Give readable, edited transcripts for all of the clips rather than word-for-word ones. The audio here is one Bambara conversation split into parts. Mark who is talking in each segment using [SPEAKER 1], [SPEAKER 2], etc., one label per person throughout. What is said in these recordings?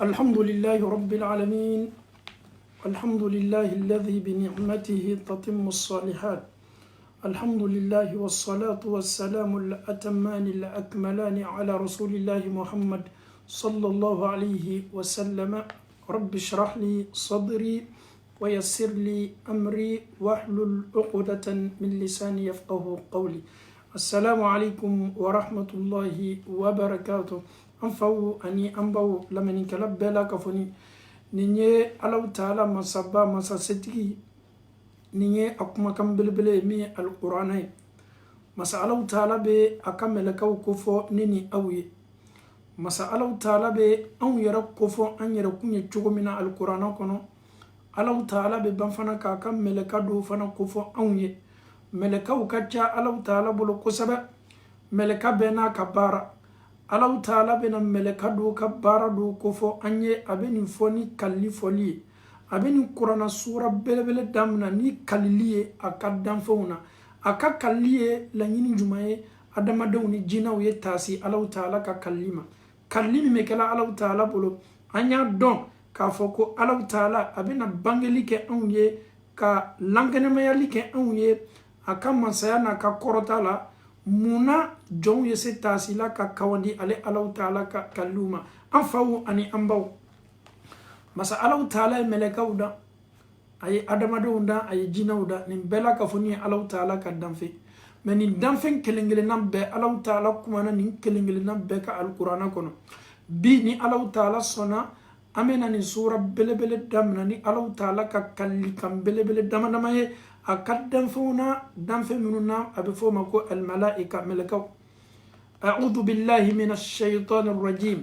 [SPEAKER 1] الحمد لله رب العالمين الحمد لله الذي بنعمته تتم الصالحات الحمد لله والصلاة والسلام الأتمان الأكملان على رسول الله محمد صلى الله عليه وسلم رب اشرح لي صدري ويسر لي أمري واحلل عقدة من لساني يفقه قولي السلام عليكم ورحمة الله وبركاته أنفو أني أنبو لمن كلب بلا كفني نيني ألو تعالى مسابا مساستي نيني أكما كم بلبلي مي القرآن مسا ألو تعالى بي أكمل كو كفو نيني أوي مسا ألو تعالى بي أن يرى كفو أن يرى كوني تشوكو من القرآن كنو ألو تعالى بي بنفنا كاكمل كدو فنا كفو أوي ملكا وكاتشا ألو تعالى بلو كسبة ملكا بنا كبارا ألو تعالى بنا ملكا دو كبارا دو كفو أني أبني فوني كالي فولي أبني قرآن سورة بلبل دامنا ني كالي أكاد دامفونا أكاد كالي لنيني جمعي أدام دوني جينا ويتاسي ألو تعالى كاليما كاليمي مكلا ألو تعالى بلو أنيا دون كافوكو ألو تعالى أبنا بانجلي كأنوي ka lankenemayali kɛ anw ye a ka masaya n'a ka kɔrɔta la munna jɔnw ye se taasi la ka kawandi ale alaw taala ka kaliw ma an faw ani an baw masa alaw taala ye mɛlɛkaw da a ye adamadenw da a ye jinɛw da nin bɛɛ la ka fɔ ni ye alaw taala ka danfe mɛ nin danfɛn kelen kelenna bɛɛ alaw taala kumana nin kelen kelenna bɛɛ ka alikuranɛ kɔnɔ bi ni alaw taala sɔnna amena ni sura belebele damna ni alaw taala ka kalli kam belebele damadama ye a ka danfɛnw danfɛn minnu na a bɛ fɔ o ma ko almalaika mɛlɛkaw a'udhu billahi minash shaitanir rajim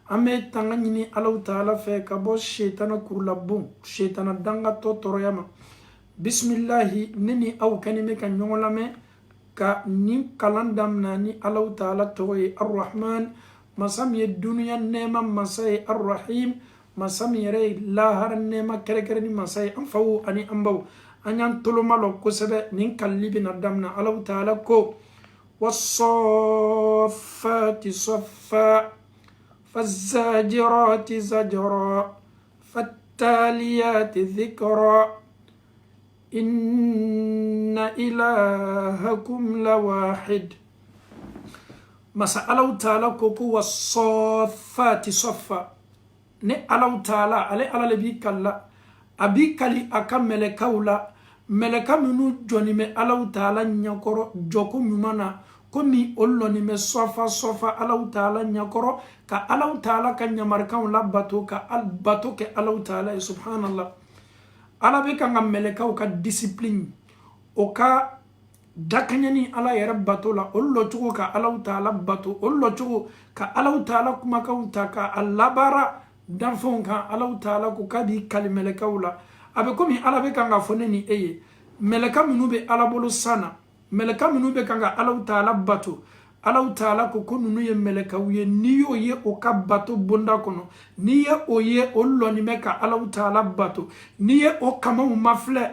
[SPEAKER 1] an bɛ tanga ɲini alaw taala fɛ ka bɔ shaitana kurulabon shaitana dangatɔ tɔɔrɔya ma bismillahi ne ni aw kɛni bɛ ka ɲɔgɔn lamɛn ka nin kalan damina ni alaw taala tɔgɔ ye arrahman masa min ye duniya nɛɛma masa ye arrahim masa min yɛrɛ ye lahara nɛɛma kɛrɛkɛrɛni masa ye an faw ani an baw an y'an toloma lɔ kosɛbɛ nin kalili bɛna damina alaw taala ko wasɔfati sɔfa fazajirati zajra fattaliyati dhikra inna ilahakum lawahid masa alaw taala ko ko wasɔfati sɔfa ne alaw taala ale ala le bi kalla abi kali aka mɛlɛkaw la mɛlɛka minnu jɔni bɛ alaw taala ɲɛkɔrɔ jɔko ɲuman na komi o lɔni bɛ sɔfa alaw taala ɲɛkɔrɔ ka alaw taala ka ɲamarikaw la bato ka bato kɛ alaw taala ye subhanallah ala bɛ kan ka mɛlɛkaw ka discipline o ka dakaɲani ala yɛrɛ bato la o lɔcogo ka alaw taala bato o lɔcogo ka alaw taala kumakanw ta ka a labaara danfɛnw kan alaw taala ko k'a b'i kali mɛlɛkaw la a bɛ komi ala bɛ kan ka fɔ ne ni e ye mɛlɛka minnu bɛ ala bolo san na mɛlɛka minnu bɛ kan ka alaw taala bato alaw taala ko ninnu ye mɛlɛkaw ye n'i y'o ye o ka bato bonda kɔnɔ n'i ye o ye o lɔni bɛ ka alaw taala bato n'i ye o kamaw mafilɛ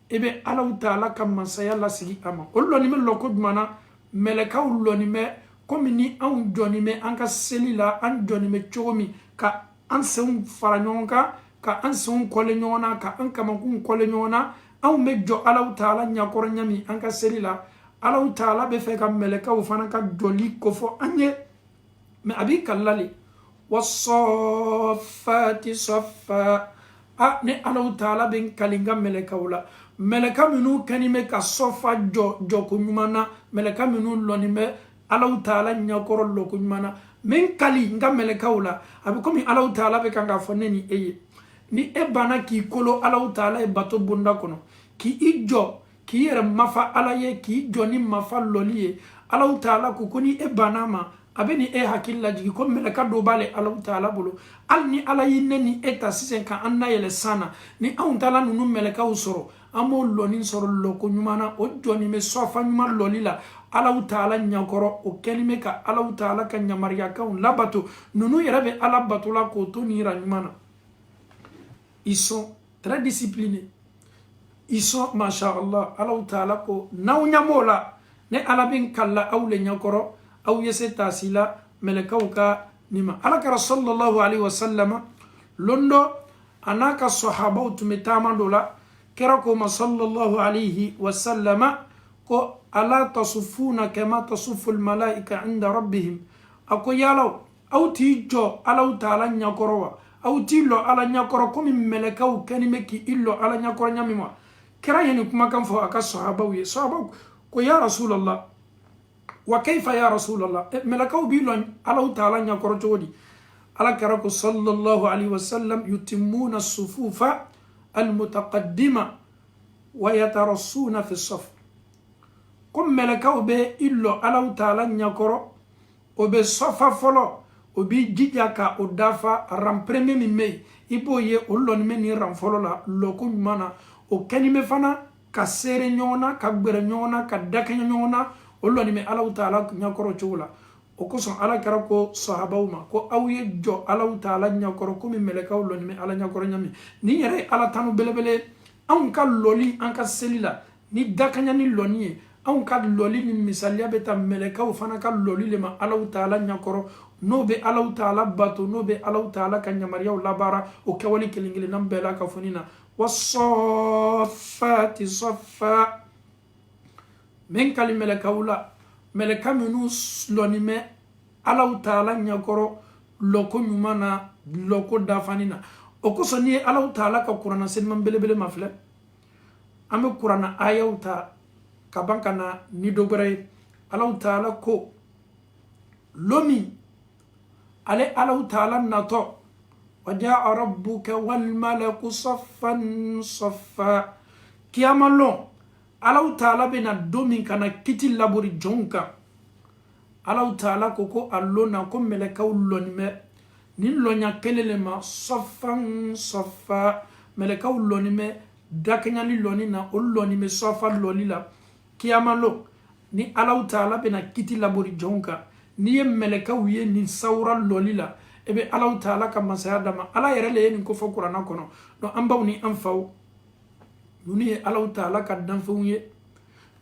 [SPEAKER 1] e bɛ alaw taala ka masaya lasigi a ma o lɔni bɛ lɔ ko jumɛn na mɛlɛkaw lɔni bɛ komi ni anw jɔni bɛ an ka seli la an jɔni bɛ cogo min ka an senw fara ɲɔgɔn kan ka an senw kɔle ɲɔgɔn na ka an kamakun kɔle ɲɔgɔn na anw bɛ jɔ alaw taala ɲakɔrɔ ɲami an ka seli la alaw taala bɛ fɛ ka mɛlɛkaw fana ka jɔli kofɔ an ye mɛ a b'i kalla le wasɔfati sɔfa ne alaw taala bɛ n kali n ka mɛlɛkaw la mɛlɛka minnu kɛni bɛ ka sɔfa jɔko ɲuman na mɛlɛka minnu lɔni bɛ alaw taala ɲakɔrɔ lɔko ɲuman na min kali n ka mɛlɛkaw la a bɛ komi alaw taala bɛ kan k'a fɔ ne ni e ye ni e banna k'i kolo alaw taala ye bato bonda kɔnɔ k'i jɔ k'i yɛrɛ mafa ala ye k'i jɔ ni mafa lɔli ye alaw taala ko ni e banna ma a bɛ ni e hakili lajigi ko mɛlɛka dɔ b'ale alaw taala bolo hali ni ala ye ne ni e ta sisan ka an nayɛlɛ san na ni anw taala ninnu mɛlɛkaw sɔrɔ an b'o lɔni sɔrɔ lɔko ɲuman na o jɔni bɛ sɔfa ɲuman lɔli la alaw taala ɲakɔrɔ o kɛlen bɛ ka alaw taala ka ɲamariyakaw labato ninnu yɛrɛ bɛ ala bato la k'o to nin yira ɲuman na ils sont très disciplinés ils sont mashallah alaw taala ko n'aw ɲam'o la ne ala bɛ n kala aw le ɲakɔrɔ aw ye se taasi la mɛlɛkaw ka nima alakara sallallahu alaihi wasallam londo anaka sahaba tumetama dola kera ko sallallahu alaihi wasallam ko ala tasufuna kama tasufu almalaika inda rabbihim ako yalaw awti jo alaw taala nyakorowa awti lo ala nyakoro komi melekaw kanime ki illo ala nyakoro nyamima kera yani kuma kan fo aka sahaba wi sahaba ko ya rasulullah wa kayfa ya rasulullah melekaw bi lo alaw taala nyakoro jodi ala kera ko sallallahu alaihi wasallam yutimmuna as-sufufa al-mutaqaddima wa yatarassuna fi as-saf kum melekaw be illo alaw taala nyakoro obe sofa folo obi jijaka odafa ram premier mi mei ibo ye olon me ni ram folo la loko mana o kanime fana ka sere nyona ka gbere nyona ka daka nyona olon me alaw taala nyakoro chula o ko son ala kara ko sahabauma ko awye jo alaw taala nyakoro ko mi meleka olon me ala nyakoro nyami ni yere ala tanu belebele an ka loli an ka selila ni daka nyani loni an ka loli ni misalia beta meleka o fana ka loli le ma alaw taala nyakoro no be alaw taala bato no be alaw taala ka nyamariya labara o kawali kelingile nam bela ka fonina wasaffati saffa men kali meleka wula meleka minu loni me alaw taala nyakoro loko nyumana loko dafanina o ko soni alaw taala ka qur'ana sen man belebele mafle ame qur'ana ayauta kabankana ni dogore alaw taala ko lomi ale alaw taala nato wajaa rabbuka wal malaku saffan saffa kiyamalo alaw taala bena domi kana kiti labori jonka alaw taala koko allona ko meleka ulonime nin lonya kelelema saffan saffa meleka ulonime dakanya ni lonina ulonime saffa lolila kiyamalo ni alaw taala bena kiti labori jonka ni ye meleka wiye ni sawra lolila ebe alaw taala ka masaya dama ala yere le ni ko fo qur'ana kono no ambaw ni amfaw nuni ye alaw taala ka danfuye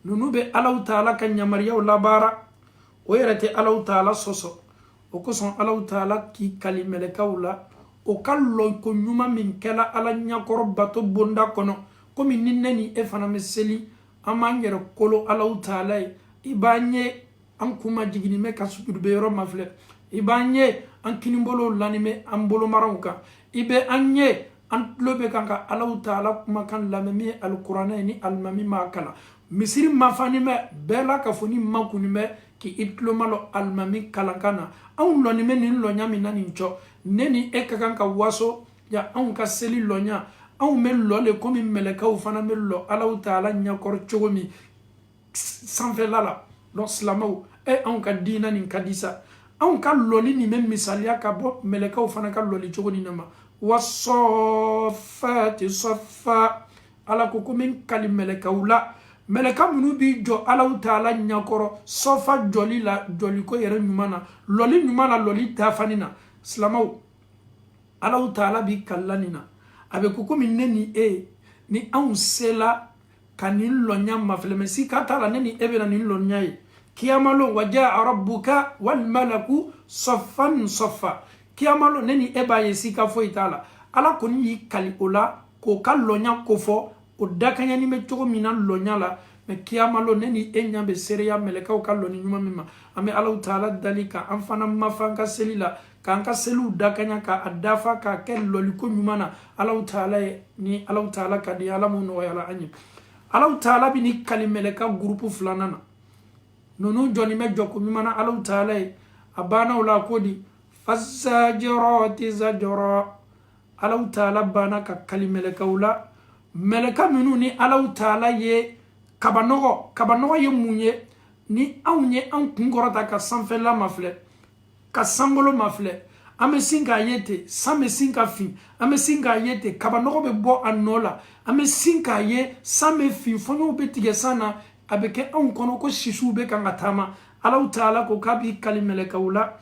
[SPEAKER 1] nunu be alaw taala ka nyamariya labara o yere te alaw taala soso o ko son alaw taala ki kali meleka wala o kallo ko nyuma min kala ala nyakoro bato bonda kono komi ninneni e fana meseli amangere kolo alaw taala ibanye an kuma jigini me ka sujudu be yoro mafle ibanye an kinimbolo lanime an bolo maranka ibe anye an lobe kanka alaw taala kuma kan lamemi alqur'ana ni almami makala misiri mafani me bela ka foni makuni me ki itlo malo almami kalankana an lonime ni lonya minani ncho neni ekakanka waso ya an ka seli lonya an me lole komi meleka ufana me lo alaw taala nyakor chogomi sanfe lala lo slamaw an ka dina ni kadisa an ka loli ni men misalia ka bo meleka ufana ka loli chogoni nama wasaffati saffa ala ko min kali meleka ula meleka munu bi jo alaw taala nyakoro sofa joli la joli ko yere nyumana loli tafanina slamaw alaw taala bi kallanina abe ko min neni ni an sela kanin lonya mafleme si katala neni ebena nin lonyai kiyamalo wajaa rabbuka wal malaku saffan saffa kiyamalo neni ebaye sika fo itala ala koni yi kali ola ko kallonya kofo o dakanya ni me chogo minan lonya la me kiyamalo neni enya be sereya meleka o kallo ni nyuma mima ame ala taala dalika amfana mafanga selila kanka selu dakanya ka adafa ka ken loliko nyumana ala taala ni ala taala ka di ala mun wa ala anyi ala taala bi ni kali meleka groupe flanana nonu joni me joko nyumana ala taala abana wala kodi fazajirati zajra ala taala bana ka kali meleka wala meleka minu ni ala taala ye kabanogo ye munye ni awnye an kungorata ka sanfela mafle ka sangolo mafle ame singa yete same singa fi ame singa yete kabanogo be bo anola ame singa ye same fi fonyo be tige sana abeke an kono ko shishu be kanga tama ala taala ko kabi kali meleka wala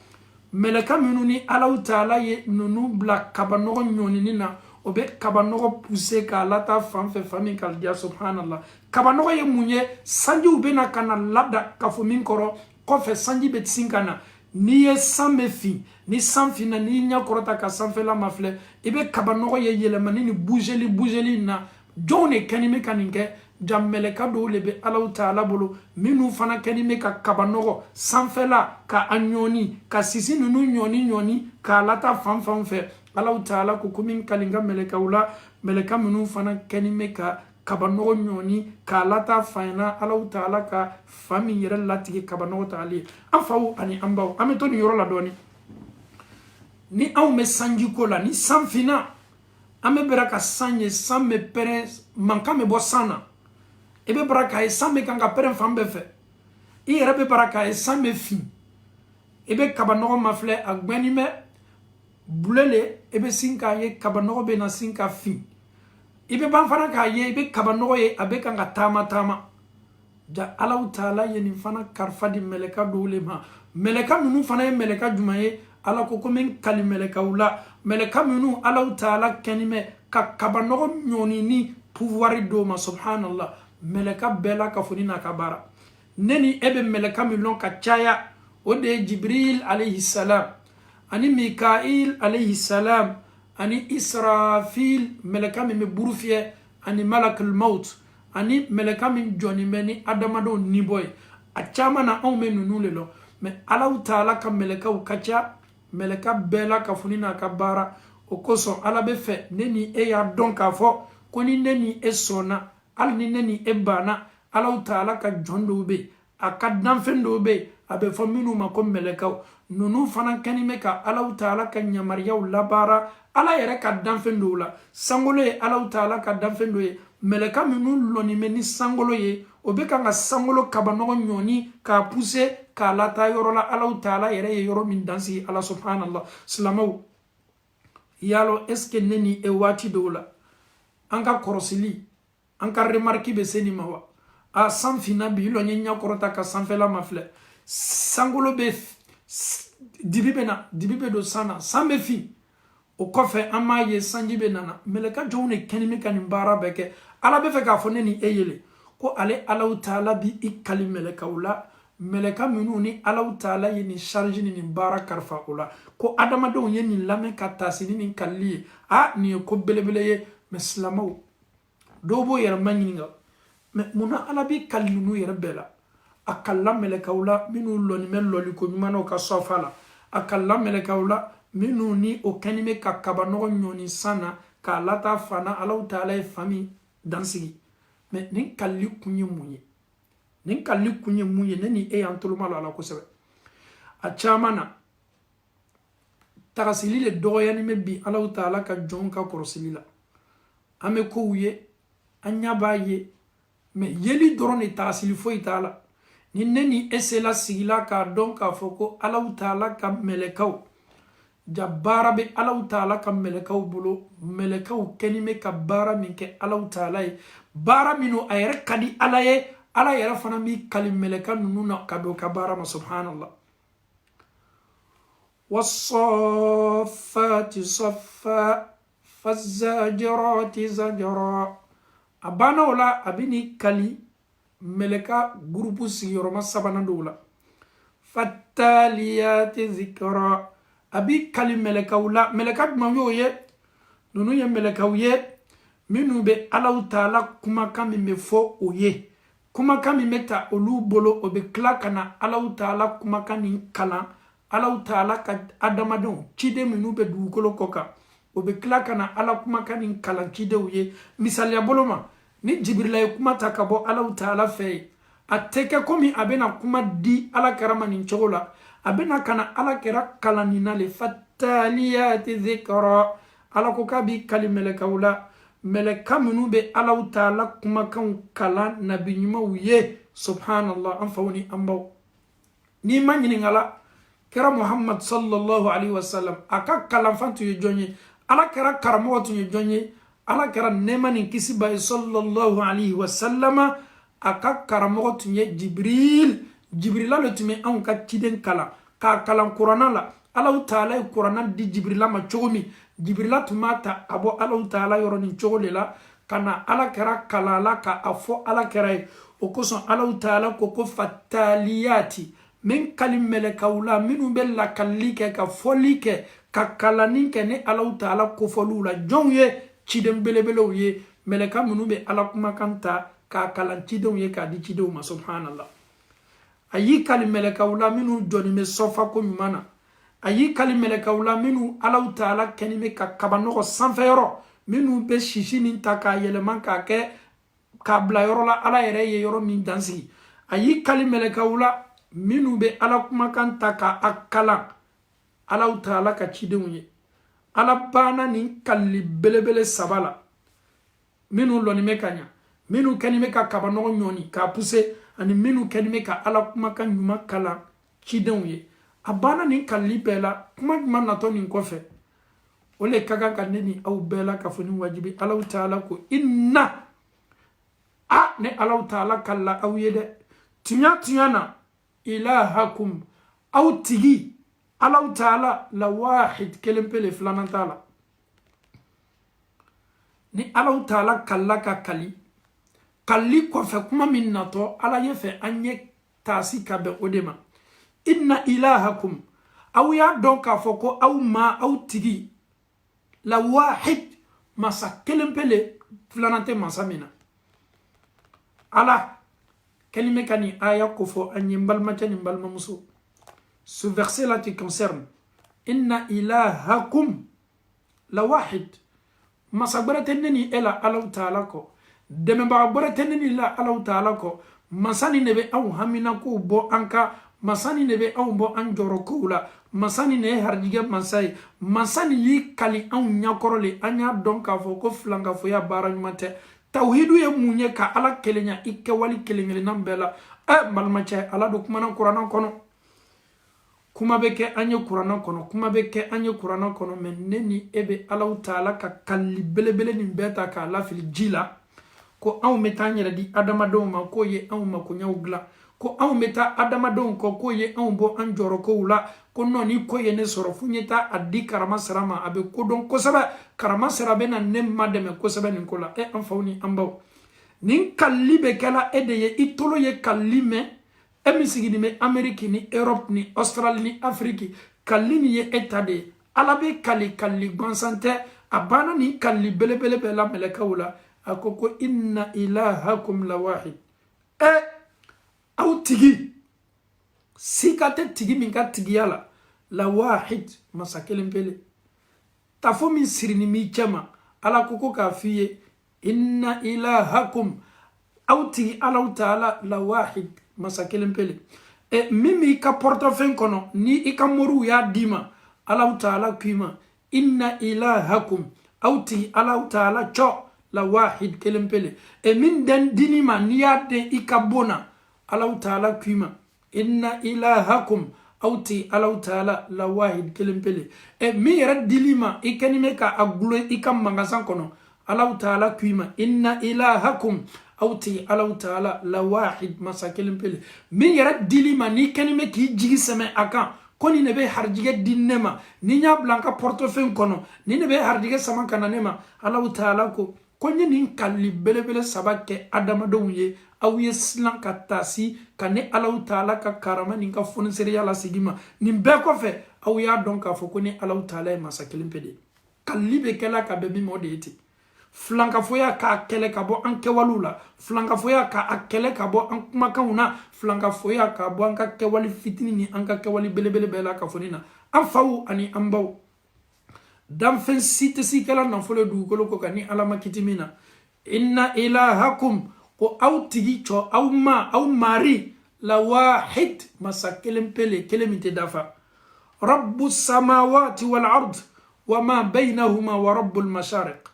[SPEAKER 1] meleka minu ni ala taala ye nunu bla kabanogo nyoni nina obe kabanogo pousse ka lata fanfe fami kal dia subhanallah kabanogo ye munye sanji ube na kana labda kafu min koro kofe sanji bet sinkana n'i ye san bɛ fin ni san finna n'i ɲɛ kɔrɔta ka sanfɛla ma filɛ i bɛ kabanɔgɔ ye yɛlɛmani ni bougeli na jɔnw de kɛni bɛ ka nin kɛ ja mɛlɛka dɔw de bɛ Alahu Taala bolo minnu fana kɛni bɛ ka kabanɔgɔ sanfɛla ka a ɲɔni ka sisi ninnu ɲɔni k'a lata fan fɛ Alahu Taala ko komi n kali n ka mɛlɛkaw la mɛlɛka minnu fana kɛni bɛ ka kabanɔgɔ ɲɔni k'a lata fanyana Alahu Taala ka fa min yɛrɛ latigɛ kabanɔgɔ ta ale ye an faw ani an baw an bɛ to nin yɔrɔ la dɔɔni ni anw bɛ sanjiko la ni san finna an bɛ bɛra ka san ye san bɛ pɛrɛn mankan bɛ bɔ san na i bɛ bara k'a ye san bɛ kan ka pɛrɛn fan bɛɛ fɛ i yɛrɛ bɛ bara k'a ye san bɛ fin i bɛ kabanɔgɔ ma filɛ a gbɛni bɛ bulele i bɛ sin k'a ye kabanɔgɔ bɛ na sin ka fin i bɛ ban fana k'a ye i bɛ kabanɔgɔ ye a bɛ kan ka taama ja Alahu Taala ye nin fana kalifa di mɛlɛka dɔw le ma mɛlɛka minnu fana ye mɛlɛka jumɛn ye Ala ko komi n kali mɛlɛkaw la mɛlɛka minnu Alahu Taala kɛni bɛ ka kabanɔgɔ ɲɔni ni pouvoir dɔw ma subhanallah mɛlɛka bɛɛ la ka foni n'a ka baara ne ni e bɛ mɛlɛka min lɔn ka caya o de ye Jibril alayhi salam ani Mikail alayhi salam ani Israfil mɛlɛka min bɛ buru fiyɛ ani Malakul Maut ani mɛlɛka min jɔni bɛ ni adamadenw nibɔ ye a caman na anw bɛ ninnu le lɔn mais Alahu Taala ka mɛlɛkaw ka ca mɛlɛka bɛɛ la ka foni n'a ka baara o kosɔn Ala bɛ fɛ ne ni e y'a dɔn k'a fɔ ko ni ne ni e sɔnna hali ni ne ni e banna Alahu Taala ka jɔn dɔw bɛ yen a ka danfɛn dɔw bɛ yen a bɛ fɔ minnu ma ko mɛlɛkaw ninnu fana kɛni bɛ ka Alahu Taala ka yamariyaw labaara Ala yɛrɛ ka danfɛn dɔw la sankolo ye Alahu Taala ka danfɛn dɔw ye mɛlɛka minnu lɔnni bɛ ni sankolo ye o bɛ kan ka sankolo kabanɔgɔ ɲɔni k'a pousser k'a lata yɔrɔ la Alahu Taala yɛrɛ ye yɔrɔ min dansigi Ala subhanallah silamɛw yalo est ce que ne ni e waati dɔw la an ka kɔrɔsili an ka remarque bɛ se nin ma wa a san finna bi lɔ n ye ɲɛkɔrɔta ka sanfɛla ma filɛ sankolo bɛ dibi bɛ don san na san bɛ fin o kɔfɛ an m'a ye sanji bɛ nana mɛlɛka jɔnw de kɛni bɛ ka nin baara bɛɛ kɛ Ala bɛ fɛ k'a fɔ ne ni e yele ko ale Alahu Taala bi i kali mɛlɛkaw la mɛlɛka minnu ni Alahu Taala ye nin charge ni nin baara kalifa o la ko adamadenw ye nin lamɛn ka taasi ni nin kalili ye nin ye ko belebele ye mais silamɛw dɔw b'o yɛrɛ ma ɲininka mais munna Ala bi kali ninnu yɛrɛ bɛɛ la a kalila mɛlɛkaw la minnu lɔnni bɛ lɔliko ɲumannaw ka sɔfa la a kalila mɛlɛkaw la minnu ni o kɛni bɛ ka kabanɔgɔ ɲɔni san na k'a lata fana Alahu Taala ye fa min dansigi mais nin kalili kun ye mun ye nin kalili kun ye mun ye ne ni e y'an toloma la kosɛbɛ a caman na tagasili de dɔgɔyani bɛ bi Alahu Taala ka jɔnw ka kɔrɔsili la an bɛ kow ye an ɲa b'a ye mais yeli dɔrɔn de tagasili foyi t'a la ni ne ni e sela sigila k'a dɔn k'a fɔ ko Alahu Taala ka mɛlɛkaw ja baara bɛ Alahu Taala ka mɛlɛkaw bolo mɛlɛkaw kɛni bɛ ka baara min kɛ Alahu Taala ye baara minnu a yɛrɛ ka di Ala ye Ala yɛrɛ fana b'i kali mɛlɛka ninnu na ka bɛn o ka baara ma subhanallah wassafati saffa fazzajirati zajra a banna o la a bɛ ni kali mɛlɛka gurupu sigiyɔrɔma sabanan dɔw la fattaliyati zikra a bɛ kali mɛlɛkaw la mɛlɛka jumɛn y'o ye ninnu ye mɛlɛkaw ye minnu bɛ Alahu Taala kumakan min bɛ fɔ o ye kumakan min bɛ ta olu bolo o bɛ tila ka na Alahu Taala kumakan nin kalan Alahu Taala ka adamadenw ciden minnu bɛ dugukolo kɔ kan o bɛ tila ka na Ala kumakan nin kalan cidenw ye misaliya bolo ma ni Jibrila ye kuma ta ka bɔ Alahu Taala fɛ yen a tɛ kɛ komi a bɛna kuma di Alakira ma nin cogo la a bɛna ka na Alakira kalan nin na le fattaliyati zikra Ala ko k'a b'i kali mɛlɛkaw la mɛlɛka minnu bɛ Alahu Taala kumakanw kalan nabi ɲumanw ye subhanallah an faw ni an baw n'i ma ɲininkala kira Muhammad sallallahu alaihi wasallam a ka kalanfan tun ye jɔn ye Alakira karamɔgɔ tun ye jɔn ye Alakira nɛɛma ni kisi b'a ye sallallahu alaihi wasallam a ka karamɔgɔ tun ye Jibrila le tun bɛ anw ka ciden kalan k'a kalan kuranna la Alahu Taala ye kuranna di Jibrila ma cogo min Jibrila tun b'a ta a bɔ Alahu Taala yɔrɔ nin cogo de la ka na Alakira kalan la ka a fɔ Alakira ye o kosɔn Alahu Taala ko ko fattaliyati min kali melekaw la minnu bɛ lakalili kɛ ka fɔli kɛ ka kalani kɛ ni Alahu Taala kofɔliw la jɔnw ye ciden belebelew ye meleka minnu bɛ Ala kumakan ta k'a kalan cidenw ye k'a di cidenw ma subhanallah. A y'i kali melekaw la minnu jɔnnen bɛ sɔfa ko ɲuman na, a y'i kali melekaw la minnu Alahu Taala kɛnin bɛ ka kabanɔgɔ sanfɛyɔrɔ minnu bɛ sisi nin ta k'a yɛlɛma k'a kɛ k'a bila yɔrɔ la Ala yɛrɛ ye yɔrɔ min dansigi. A y'i kali melekaw la minnu bɛ Ala kumakan ta k'a kalan Alahu Taala ka cidenw ye. Ala banna nin kali belebele saba la minnu lɔnni bɛ ka ɲa, minnu kɛnin bɛ ka kabanɔgɔ ɲɔni k'a pousse ani minnu kɛnin bɛ ka Ala kumakan ɲuman kalan cidenw ye. A banna nin kalili bɛɛ la kuma ɲuman natɔ nin kɔfɛ o le ka kan ka ne ni aw bɛɛ la ka fɔ ni wajibi Alahu Taala ko inna ne Alahu Taala kala aw ye dɛ tiɲa na ilahakum aw tigi Alahu Taala la wahid kelen pele filanan t'a la. Ni Alahu Taala kala ka kali kɔfɛ kuma min natɔ Ala ye fɛ an ye taasi ka bɛn o de ma. Inna ilahakum aw y'a dɔn k'a fɔ ko aw ma aw tigi la wahid masa kelen pele filanan tɛ masa min na. Ala kɛlen bɛ ka nin aya kofɔ an ye n balimacɛ ni n balimamuso. Ce verset là te concerne. Inna ilahakum la wahid. Masa gbɛrɛ tɛ ne ni e la Alahu Taala kɔ. Dɛmɛbaga gbɛrɛ tɛ ne ni la Alahu Taala kɔ. Masa nin de bɛ anw haminakow bɔ an ka, masa nin de bɛ anw bɔ an jɔrɔkow la, masa nin de ye harijigɛ masa ye, masa nin y'i kali anw ɲakɔrɔ le an y'a dɔn k'a fɔ ko filankafoya baara ɲuman tɛ. Tawhidu ye mun ye ka Ala kelenya i kɛwale kelen kelennan bɛɛ la. Balimacɛ Ala do kumana kuranna kɔnɔ. Kuma bɛ kɛ an ye kuranna kɔnɔ, kuma bɛ kɛ an ye kuranna kɔnɔ, mais ne ni e bɛ Alahu Taala ka kali belebele nin bɛɛ ta k'a lafili ji la ko anw bɛ taa an yɛrɛ di adamadenw ma k'o ye anw makoɲɛw dilan, ko anw bɛ taa adamadenw kɔ k'o ye anw bɔ an jɔrɔkow la, ko non ni ko ye ne sɔrɔ fo ɲɛ taa a di karama sara ma a bɛ kodɔn kosɛbɛ, karama sara bɛ na ne ma dɛmɛ kosɛbɛ nin ko la. An faw ni an baw, nin kalili bɛ kɛla e de ye, i tolo ye kalili mɛn, e min sigilen bɛ Amérique ni Europe ni Australie ni Afrique, kalili nin ye e ta de ye. Ala bɛ kalili gansan tɛ, a banna nin kalili belebele bɛɛ la mɛlɛkɛw la. A ko ko inna ilahakum la wahid. Aw tigi sika tɛ tigi min ka tigiya la wahid masa kelen pele. Tafo min sirini mi cɛ ma Ala ko ko k'a f'i ye inna ilahakum aw tigi Alahu Taala la wahid masa kelen pele. Min b'i ka portefeuille kɔnɔ ni i ka moriw y'a d'i ma Alahu Taala k'i ma inna ilahakum aw tigi Alahu Taala cɔ la wahid kelen pele. Min den dini ma ni y'a den i ka bona Alahu Taala k'i ma inna ilahakum aw tigi Alahu Taala la wahid kelen pele. Min yɛrɛ dili ma i kɛni bɛ ka a gulo i ka magasin kɔnɔ Alahu Taala k'i ma inna ilahakum aw tigi Alahu Taala la wahid masa kelen pele. Min yɛrɛ dili ma n'i kɛni bɛ k'i jigi sɛmɛ a kan ko nin de bɛ harijigɛ di ne ma, ni y'a bila n ka portefeuille kɔnɔ, nin de bɛ harijigɛ sama ka na ne ma. Alahu Taala ko n ye nin kalili belebele saba kɛ adamadenw ye, aw ye silan ka taasi ka ne Alahu Taala ka karama nin ka fonisereya lasigi ma. Nin bɛɛ kɔfɛ aw y'a dɔn k'a fɔ ko ni Alahu Taala ye masa kelen pe de ye. Kalili bɛ kɛla ka bɛn min ma o de ye ten. Filankafoya k'a kɛlɛ ka bɔ an kɛwalew la, filankafoya k'a kɛlɛ ka bɔ an kumakanw na, filankafoya k'a bɔ an ka kɛwale fitini ni an ka kɛwale belebele bɛɛ la ka fɔ nin na. An faw ani an baw, danfɛn si tɛ si kɛla nafolo ye dugukolo ko kan ni Ala ma kiti min na. Inna ilahakum ko aw tigi cɔ aw mari la wahid masa kelen pele kelen min tɛ dafa. Rabbu samawati wal ard wa ma baynahuma wa rabbul mashariq.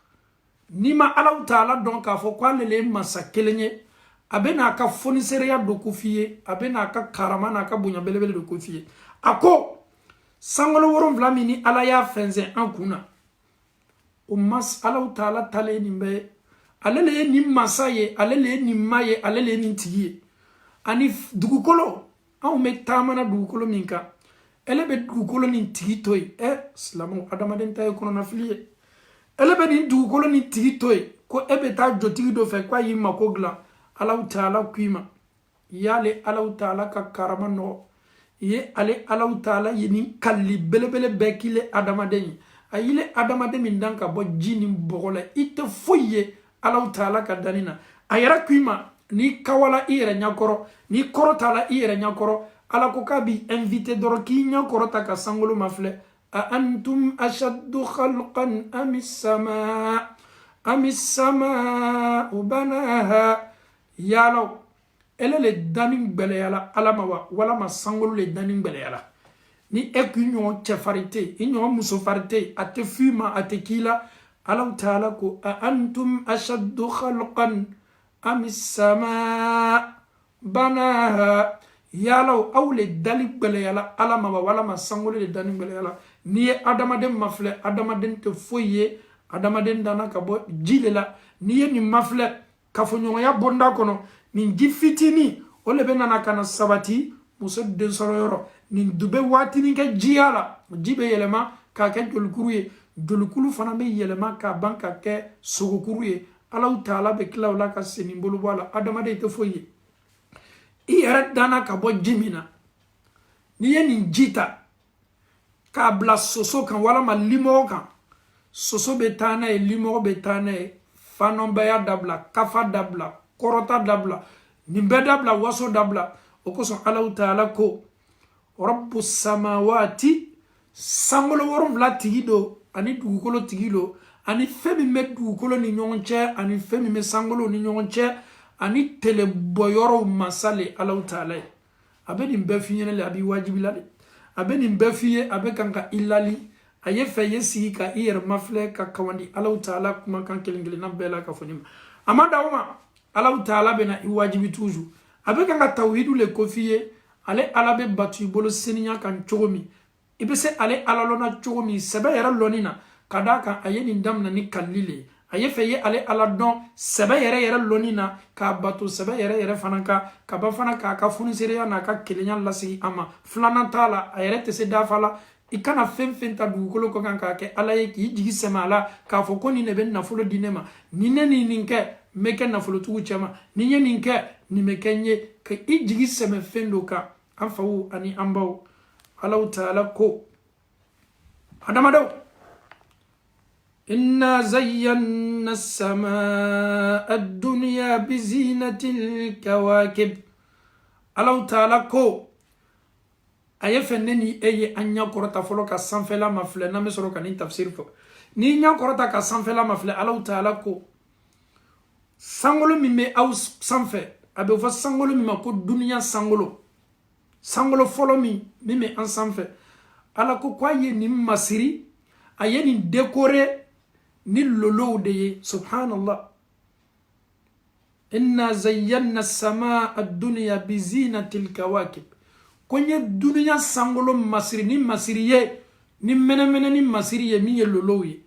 [SPEAKER 1] Ni ma Alahu Taala dɔn k'a fɔ k'ale le ye masa kelen ye, a bɛ n'a ka fonisereya dɔ ko f'i ye, a bɛ n'a ka karama n'a ka bonya belebele dɔ ko f'i ye. A ko sankolo 7 min ni Ala y'a fɛnsɛn an kun na, o Alahu Taala talen nin bɛɛ ye. Ale le ye nin masa ye, ale le ye nin ma ye, ale le ye nin tigi ye. Ani dugukolo, anw bɛ taamana dugukolo min kan, ele bɛ dugukolo nin tigi to yen. Silamɛw, adamaden ta ye kɔnɔnafili ye. Ele bɛ nin dugukolo nin tigi to yen ko e bɛ taa jɔtigi dɔ fɛ k'a y'i mako dilan. Alahu Taala k'i ma, y'ale Alahu Taala ka karama nɔgɔ, ye ale Allahu Taala ye nin kalli belebele bɛɛ k'ile adamaden ye a yile adamaden min dan ka bɔ ji ni bɔgɔ la i tɛ foyi ye Allahu Taala ka danni na a yɛrɛ k'i ma n'i kawala i yɛrɛ ɲakɔrɔ n'i kɔrɔta la i yɛrɛ ɲakɔrɔ Ala ko k'a b'i invité dɔrɔn k'i ɲakɔrɔta ka sankolo mafilɛ a antum ashaddu khalqan amis sama banaha yalaw ele le danni gbɛlɛyala Ala ma wa walama sankolo le danni gbɛlɛyala ni e k'i ɲɔgɔn cɛfari tɛ yen i ɲɔgɔn musofari tɛ yen a tɛ f'i ma a tɛ k'i la Allahu Taala ko a antum ashaddu khalqan amis sama banaha yalaw aw le dali gbɛlɛyala Ala ma wa walama sankolo le danni gbɛlɛyala n'i ye adamaden mafilɛ adamaden tɛ foyi ye adamaden danna ka bɔ ji le la n'i ye nin mafilɛ kafoɲɔgɔnya bonda kɔnɔ nin ji fitini o le bɛ nana ka na sabati muso den sɔrɔ yɔrɔ nin dube waatinin kɛ jiya la ji bɛ yɛlɛma k'a kɛ jolikuru ye jolikuru fana bɛ yɛlɛma k'a ban ka kɛ sogokuru ye Allahu Taala bɛ tila o la ka senni bolo bɔ a la adamaden tɛ foyi ye i yɛrɛ danna ka bɔ ji min na n'i ye nin ji ta k'a bila soso kan walama limɔgɔ kan soso bɛ taa n'a ye limɔgɔ bɛ taa n'a ye fanɔbaya dabila kafa dabila kɔrɔta dabila nin bɛɛ dabila waso dabila o kosɔn Allahu Taala ko rabbu samawati sankolo 7 tigi do ani dugukolo tigi do ani fɛn min bɛ dugukolo ni ɲɔgɔn cɛ ani fɛn min bɛ sankolo ni ɲɔgɔn cɛ ani telebɔyɔrɔw masale Allahu Taala ye a bɛ nin bɛɛ f'i ɲɛna le a b'i wajibila de a bɛ nin bɛɛ f'i ye a bɛ kan ka i lali a ye fɛ ye sigi ka i yɛrɛ mafilɛ ka kawandi Allahu Taala kumakan kelen kelenna bɛɛ la ka fɔ nin ma a ma d'aw ma Allahu Taala bɛ na i wajibi toujours a bɛ kan ka tawhidu le ko f'i ye ale Ala bɛ batu i bolo seniya kan cogo min i bɛ se ale Ala lɔnna cogo min sɛbɛ yɛrɛ lɔnni na ka d'a kan a ye nin damina ni kalli le a ye fɛ ye ale Ala dɔn sɛbɛ yɛrɛ lɔnni na k'a bato sɛbɛ yɛrɛ fana ka ba fana k'a ka fonisereya n'a ka kelenya lasigi a ma filanan t'a la a yɛrɛ tɛ se dafa la i kana fɛn fɛn ta dugukolo kɔ kan k'a kɛ Ala ye k'i jigi sɛmɛ a la k'a fɔ ko nin de bɛ nafolo di ne ma ni ne ni nin kɛ n bɛ kɛ nafolotigiw cɛma ni n ye nin kɛ nin bɛ kɛ n ye ka i jigi sɛmɛ fɛn dɔ kan an faw ani an baw Allahu Taala ko adamadenw inna zayyana as-samaa ad-dunya bi zinatil kawakib Allahu Taala ko a ye fɛn ne ni e ye an ɲa kɔrɔta fɔlɔ ka sanfɛla mafilɛ n'an bɛ sɔrɔ ka nin tafsir fɔ ni ɲa kɔrɔta ka sanfɛla mafilɛ Allahu Taala ko sankolo min bɛ aw sanfɛ a bɛ fɔ sankolo min ma ko duniya sankolo sankolo fɔlɔ min bɛ an sanfɛ Ala ko k'a ye nin masiri a ye nin décorer ni lolow de ye subhanallah inna zayyana as-samaa ad-dunya bi zinatil kawakib ko n ye duniya sankolo masiri ni masiri ye ni mɛnɛmɛnɛ ni masiri ye min ye lolow ye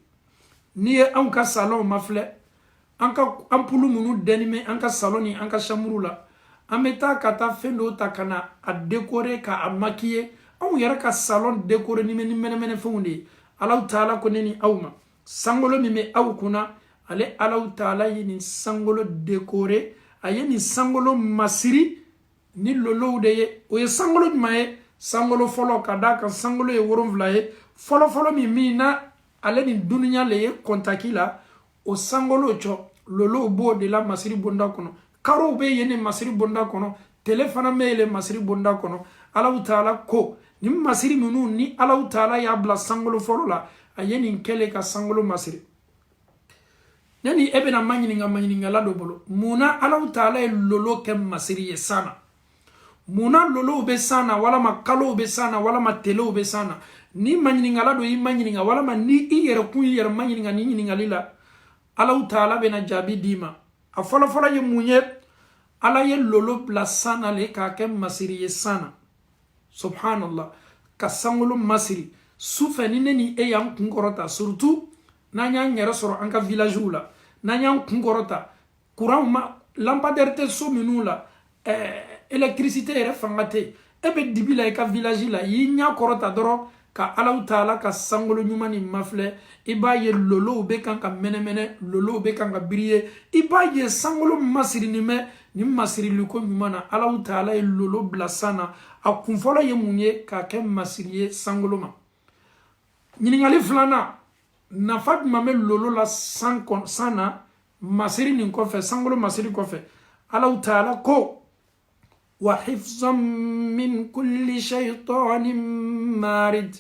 [SPEAKER 1] n'i ye anw ka salon mafilɛ an ka ampulu minnu dɛnni bɛ an ka salon ni an ka chambre la an bɛ taa ka taa fɛn dɔw ta ka na a décorer k'a maquiller anw yɛrɛ ka salon décorer ni mɛnɛmɛnɛ fɛnw de ye Allahu Taala ko ne ni aw ma sankolo min bɛ aw kunna ale Allahu Taala ye nin sankolo décorer a ye nin sankolo masiri ni lolow de ye o ye sankolo jumɛn ye sankolo fɔlɔ ka d'a kan sankolo ye 7 ye fɔlɔfɔlɔ min na ale ni duniya le ye kɔntaki la o sankolo cɔ lolow b'o de la masiri bonda kɔnɔ karow bɛ yen ni masiri bonda kɔnɔ tele fana bɛ yen masiri bonda kɔnɔ Allahu Taala ko ni masiri minnu ni Allahu Taala y'a bila sankolo fɔlɔ la a ye nin kɛlen ka sankolo masiri ne ni e bɛna maɲininkala dɔ bolo munna Allahu Taala ye lolo kɛ masiri ye san na munna lolow bɛ san na walama kalow bɛ san na walama telew bɛ san na ni maɲininkala dɔ y'i maɲininka walama ni i yɛrɛ kun y'i yɛrɛ maɲininka ni ɲininkali la Allahu Taala bɛna jaabi d'i ma a fɔlɔfɔlɔ ye mun ye Ala ye lolo bila san na le k'a kɛ masiri ye san na subhanallah ka sankolo masiri sufɛ ni ne ni e y'an kun kɔrɔta surtout n'an y'an yɛrɛ sɔrɔ an ka villagew la n'an y'an kun kɔrɔta courant ma lampadaire tɛ so minnu la électricité yɛrɛ fanga tɛ e bɛ dibi la i ka village la y'i ɲɛ kɔrɔta dɔrɔn ka Allahu Taala ka sankolo ɲuman ni mafilɛ i b'a ye lolow bɛ kan ka mɛnɛmɛnɛ lolow bɛ kan ka briller i b'a ye sankolo masiri nin bɛ ni masirili ko ɲumana Allahu taala ye lolo bila sana a kunfɔlɔ ye mun ye k'a kɛ masiri ye sankolo ma ɲininkali filanan nafa jumɛn bɛ lolo la san na masiri nin kɔfɛ sankolo masiri kɔfɛ Allahu taala ko wa hifzan min kulli shaytanin marid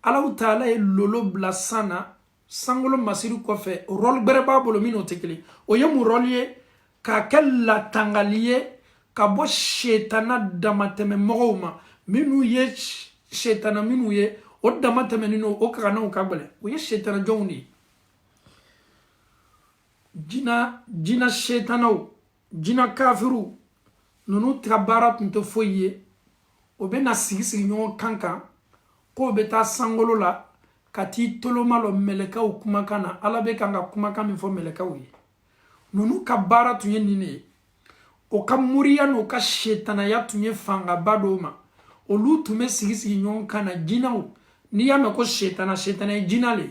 [SPEAKER 1] Allahu taala ye lolo bila sana sankolo masiri kɔfɛ rôle gbɛrɛ b'a bolo min n'o tɛ kelen o ye mun rôle ye k'a kɛ latangali ye ka bɔ shetana damatɛmɛ mɔgɔw ma minnu ye shetana minnu ye o damatɛmɛnin no o kaganaw ka gbɛlɛ o ye shetana jɔnw de ye jina shetanaw jina kafiru ninnu ka baara tun tɛ foyi ye o bɛ na sigi ɲɔgɔn kan k'o bɛ taa sankolo la ka t'i toloma lɔ mɛlɛkɛw kumakan na ala bɛ kan ka kumakan min fɔ mɛlɛkɛw ye ninnu ka baara tun ye nin de ye o ka muriya n'o ka shetanaya tun ye fangaba dɔw ma olu tun bɛ sigi ɲɔgɔn kan na jinaw n'i y'a mɛn ko shetana ye jina le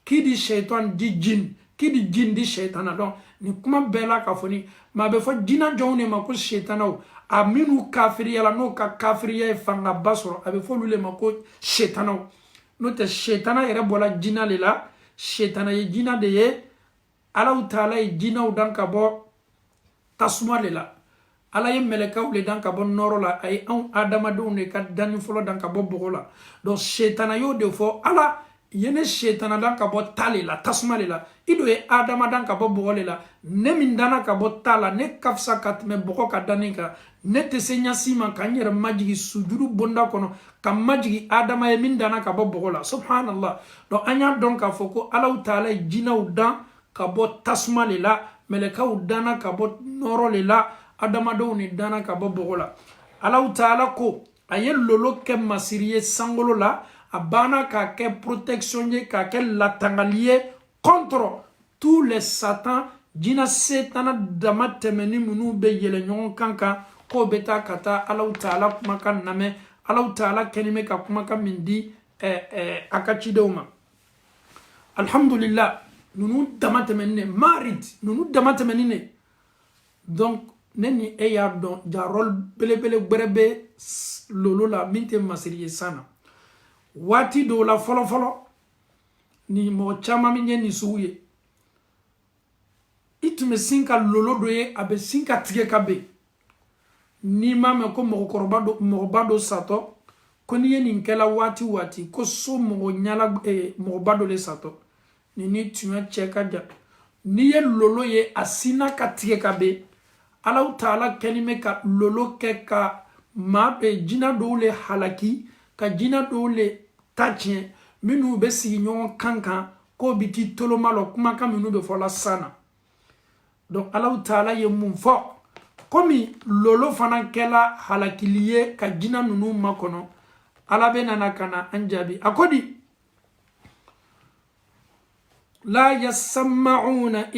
[SPEAKER 1] qui dit shaitan dit jin qui dit jin dit shetana donc ni kuma bɛɛ la ka fɔ ni maa bɛ fɔ jina jɔnw de ma ko shetanaw a minnu kafiriyala n'o ka kafiriya ye fangaba sɔrɔ a bɛ fɔ olu de ma ko shetanaw n'o tɛ shetana yɛrɛ bɔra jina le la shetana ye jina de ye Allahu taala ye jinaw dan ka bɔ tasuma de la ala ye mɛlɛkɛw le dan ka bɔ nɔrɔ la a ye anw adamadenw de ka danni fɔlɔ dan ka bɔ bɔgɔ la donc shetana y'o de fɔ ala ye ne shetana dan ka bɔ ta le la tasuma le la i do ye adama dan ka bɔ bɔgɔ le la ne min danna ka bɔ ta la ne ka fisa ka tɛmɛ bɔgɔ ka danni kan ne tɛ se ɲasi ma ka n yɛrɛ majigi sujudu bonda kɔnɔ ka majigi adama ye min danna ka bɔ bɔgɔ la subhanallah donc an y'a dɔn k'a fɔ ko Allahu taala ye jinaw dan ka bɔ tasuma le la mɛlɛkɛw danna ka bɔ nɔrɔ le la adamadenw ni danna ka bɔ bɔgɔ la Allahu taala ko a ye lolo kɛ masiri ye sankolo la a banna k'a kɛ protection ye k'a kɛ latangali ye contre tous les satans jina setana dama tɛmɛni minnu bɛ yɛlɛ ɲɔgɔn kan k'o bɛ taa ka taa Allahu taala kumakan lamɛn Allahu taala kɛlen bɛ ka kumakan min di a ka cidenw ma alhamdulillah ninnu dama tɛmɛni ne marid ninnu dama tɛmɛni ne donc ne ni e y'a dɔn ja rôle belebele gbɛrɛ bɛ lolo la min tɛ masiri ye san na waati dɔw la fɔlɔ ni mɔgɔ caman min ye nin sugu ye i tun bɛ sin ka lolo dɔ ye a bɛ sin ka tigɛ ka ben n'i m'a mɛn ko mɔgɔba dɔ satɔ ko n'i ye nin kɛla waati ko so mɔgɔba dɔ le satɔ ni tun cɛ ka jan n'i ye lolo ye a sinna ka tigɛ ka ben Allahu taala kɛlen bɛ ka lolo kɛ ka jina dɔw le halaki ka jina dɔw le ta tiɲɛ minnu bɛ sigi ɲɔgɔn kan k'o bɛ t'i toloma lɔ kumakan minnu bɛ fɔla san na donc Allahu taala ye mun fɔ komi lolo fana kɛla halakili ye ka jina ninnu makɔnɔ ala bɛ nana ka na an jaabi a ko di la yasammauna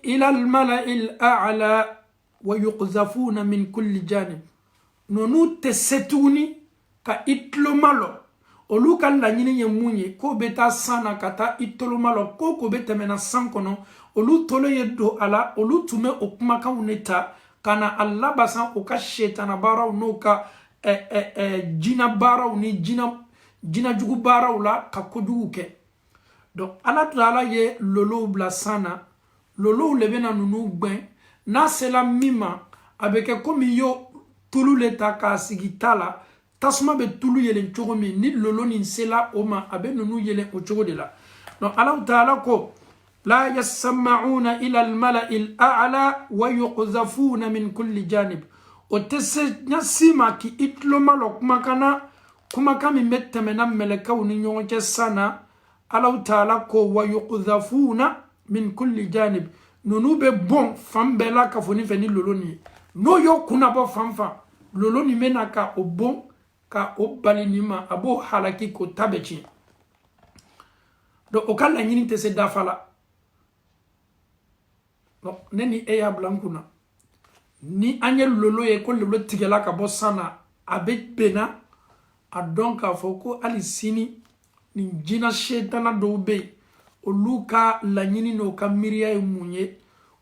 [SPEAKER 1] ila al-mala'il a'la wa yuqzafuna min kulli janib nonu tɛ se tuguni ka i tuloma lɔ olu ka laɲini ye mun ye k'o bɛ taa san na ka taa i tuloma lɔ ko bɛ tɛmɛna san kɔnɔ olu tolo ye don a la olu tun bɛ o kumakanw ne ta ka na a labasan o ka shetana baaraw n'o ka jina baaraw ni jinajugu baaraw la ka kojugu kɛ donc ala taala ye lolow bila san na lolow le bɛna ninnu gbɛn n'a sela min ma a bɛ kɛ komi yo tulu le ta k'a sigi ta la tasuma bɛ tulu yɛlɛn cogo min ni lolo nin sela o ma a bɛ ninnu yɛlɛn o cogo de la donc ala taala ko la yasammauna ila al-mala'il a'la wa yuqzafuna min kulli janib o tɛ se ɲasi ma k'i tuloma lɔ kumakan min bɛ tɛmɛna mɛlɛkɛw ni ɲɔgɔn cɛ san na ala taala ko wa yuqzafuna min kulli janib ninnu bɛ bɔn fan bɛɛ la ka fɔ ni fɛ ni lolo nin ye n'o y'o kunna bɔ fan lolo nin bɛ na ka o bɔn ka o bali nin ma a b'o halaki k'o ta bɛ tiɲɛ donc o ka laɲini tɛ se dafa la donc ne ni e y'a bila n kunna ni an ye lolo ye ko lolo tigɛla ka bɔ san na a bɛ benna a dɔn k'a fɔ ko hali sini nin jina setana dɔw bɛ yen olu ka laɲini n'o ka miiriya ye mun ye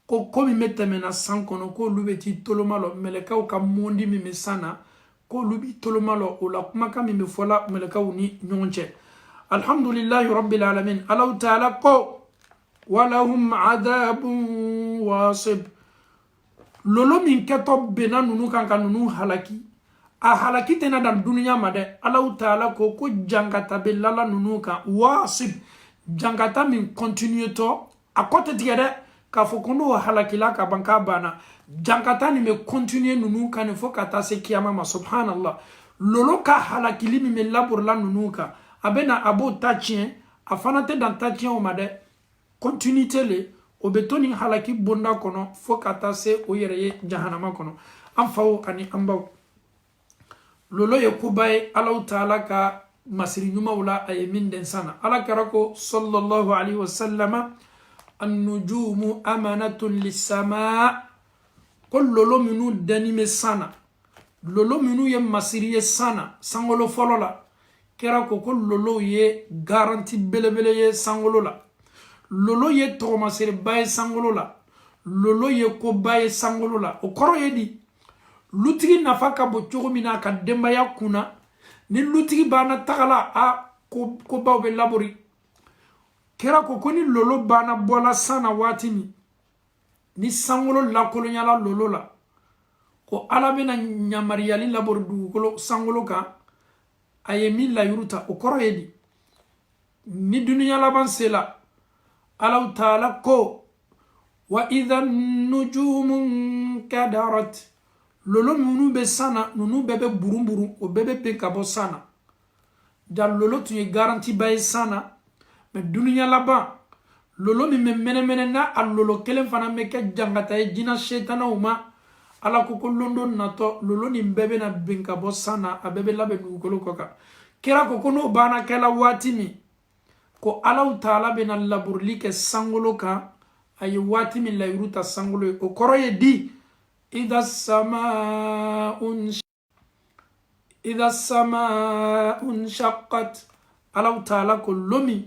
[SPEAKER 1] ko mi metemena san kono ko lubeti tolomalo melekaw ka mondi mi mesana ko lubi tolomalo o la kuma ka mi me fola melekaw ni nyonche alhamdulillahi rabbil alamin Allah ta'ala ko walahum adabun wasib lolo min keto bena nunu kan nunu halaki a halaki tena dan dunya made Allah ta'ala ko jangata belala nunu kan wasib jangata min continue to akote tigere ka fokondo halakila ka banka bana jangata ni me continue nunu kan fo kata se kiyama ma subhanallah lolo ka halakili mi me labor la nunu ka abena abo tachien afanate dan tachien o made continuité le o betoni halaki bonda kono fo kata se o yere jahannama kono am fawo ani ambaw lolo ye kubaye Allah ta'ala ka masiri nyuma wala ay min den sana ala karako sallallahu alaihi wasallam an-nujumu amanatun lis-samaa kol lolo minu danime sana lolo minu ye masiri ye sana sangolo folola kerako kol lolo ye garanti belebele ye sangolo la lolo ye tomasere baye sangolo la lolo ye ko baye sangolo la o koro ye di lutigi nafaka bo chogo mina ka demba ya kuna ni lutigi bana tagala a ko baw be labori kera ko ni lolo bana bola sana watini ni sangolo la kolonyala lolo la ko ala bena nyamariyali labori dugukolo sangolo ka ayemi la yuruta o koro ye di ni dunya laban sela Allah ta'ala ko wa idha nujumun kadarat lolo nunu be sana nunu bebe burumburu o bebe pe kabo sana dal lolo tu garanti bay sana me dunya laba lolo mi mene na al lolo kelen fana me ke jangata e jina shetana uma ala ko londo nato lolo ni bebe na ben kabo sana a bebe labe du ko koka kera ko no bana kala watimi ko Allah ta'ala bena laburli ke sangolo ka ay watimi la yuruta sangolo ko koroye di إذا السماء انشقت الله تعالى كلومي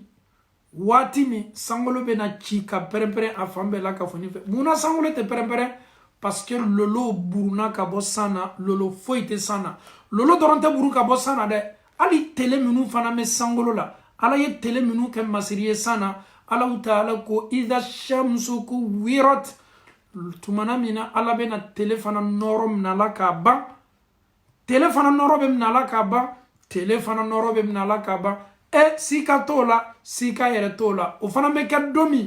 [SPEAKER 1] واتمي سانغولو بنا تشيكا برمبرين افامبه لا كفوني مونا سانغولو تي برمبرين parce que lolo buruna ka bosana lolo foite sana lolo doronte buru ka bosana de ali tele minu fana me sangolo la ala ye tele minu ke masiriye sana Allah ta'ala ko idha shamsu kuwirat tumana mina ala bena telefona norom nala ka ba telefona norobe nala ka ba telefona norobe nala ka ba e sika tola sika yere tola o fana me ka domi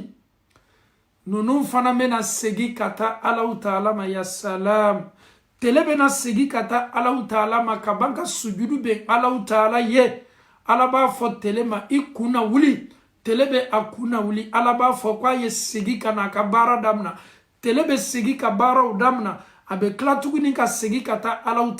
[SPEAKER 1] nunu fana mena segi kata Allah ta'ala ma ya salam tele bena segi kata Allah ta'ala ma ka banka sujudu be Allah ta'ala ye ala ba fo tele ma ikuna wuli tele be akuna wuli ala ba fo kwa ye segi kana ka bara damna telebe segi ka bara udamna abe klatuguni ka segi kata Allah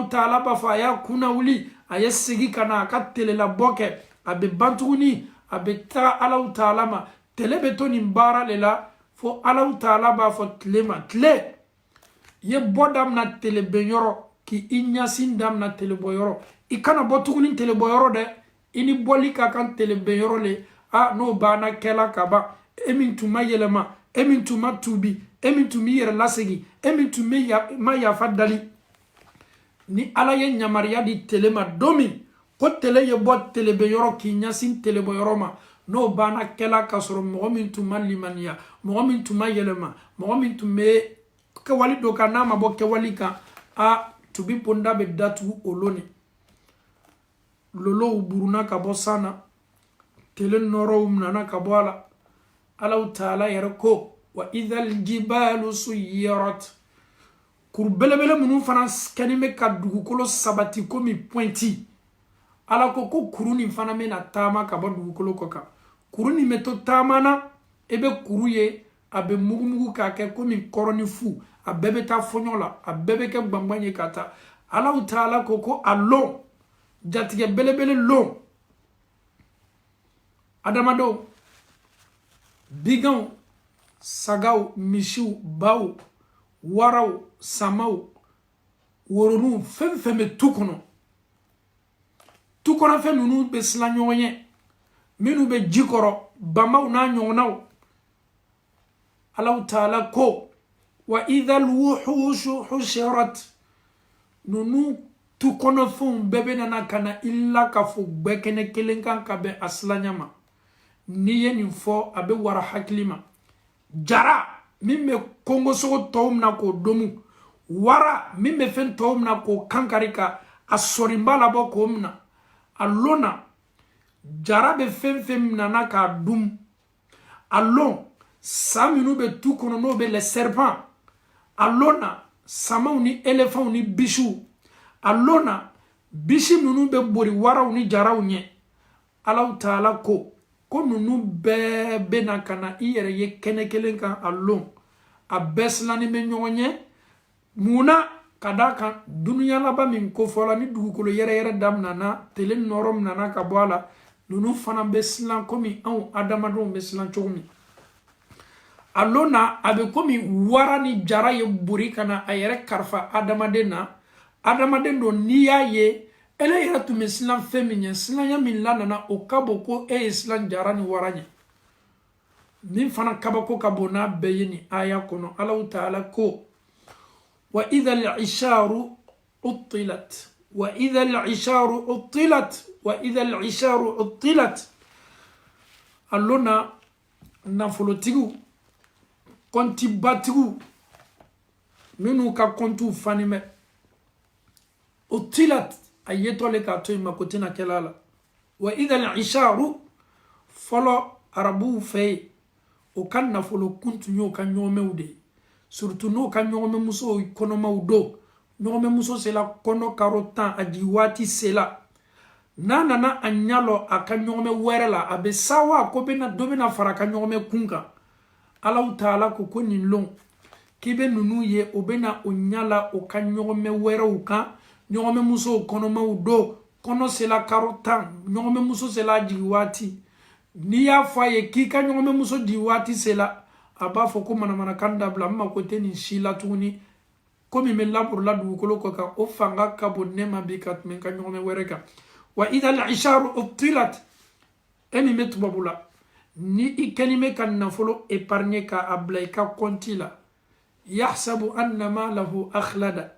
[SPEAKER 1] ta'ala ba fa ya kuna wuli aye segi kana ka telela boke abe bantuguni abe ta Allah ta'ala ma telebe toni bara lela fo Allah ta'ala ba fo tlema tle ye bodamna telebe yoro ki inyasin damna telebo yoro ikana botuguni telebo yoro de ini boli ka kan telebe yoro le a no bana kela kaba emin tuma yelema emin tuma tubi emin tumi yere lasegi emin tumi ma ya fadali ni ala ye nyamariya di telema domi ko tele ye bot telebe yoro ki nyasin telebo yoro ma no bana kela kasoro mo min tuma limaniya mo min tuma yelema mo min tume ke wali do kana ma bo ke wali ka a tubi ponda be datu oloni lolo buruna ka bo sana tele noro umnana ka bo ala Allah ta'ala yarko wa idhal jibalu suyirat kur belebele munu fana kanime ka dugukolo sabati komi pointi ala ko kuruni fana mena tama ka bo dugukolo koka kuruni meto tamana ebe kuruye abe mugumugu ka ke komi koroni fu abebe ta fonyola abebe ke gbangbanye kata Allah ta'ala ko allo jatige belebele lo adamado bigan sagaw mishiw baw waraw samaw woronu fenfeme tukono fe nunu be sla ɲɔgɔn ye minnu be jikɔrɔ bamaw n'a ɲɔgɔnnaw Allah ta'ala ko wa idhal wuhushu hushirat nunu tu kono fun bebe nana kana illa ka fu gbekene kelen kan ka be aslanyama niye ni fo abe wara haklima jara mimme kongo so tom na ko domu wara mimme fen tom na ko kankarika asori mbala bo ko mna alona jara be fem nana ka dum alon saminu be tu kono no be les serpents alona samaw ni éléphant ni bichou alona bishi nunu be bori waraw ni jaraw nye Allah ta'ala ko nunu be na kana iyere ye kene kelen kan alon a beslani me nyonye muna kadaka dunya laba min ko fola ni dugukolo yere dam nana tele norom nana ka boala nunu fana beslan komi an adamadon beslan chogmi alona abe komi wara ni jara ye bori kana ayere karfa adamadena adamaden do niya ye ele yera tu meslan feminye slan ya min lanana o kabo ko islam jara ni waranye min fana kabako kabona beyini aya kono Allah ta'ala ko wa idha al-isharu uttilat wa idha al-isharu uttilat wa idha al-isharu uttilat alona nafolotigu konti batigu minu ka kontu fanime utilat ayetole ka to makotina kelala wa idha al-isharu folo arabu fe o kan nafolo kuntu nyo kan nyomewde surtout no kan nyome muso kono mawdo nyome muso c'est la kono karotan ajiwati sela nana anyalo akan nyome werela abe sawa ko bena dobena faraka nyome kunka Allah ta'ala ko konin long kibe nunu ye obena onyala o kan nyome wero kan nyome muso kono mawdo kono sela karotan nyome muso sela jiwati ni ya faye kika nyome muso jiwati sela aba foko mana kanda bla ma ko teni shila tuni komi mella pour la du ko ka o fanga ka bonne ma bikat men ka nyome wereka wa idha al-isharu ubtilat eni metbabula ni ikanime kan nafolo épargner ka ablay ka kontila yahsabu anna malahu akhlada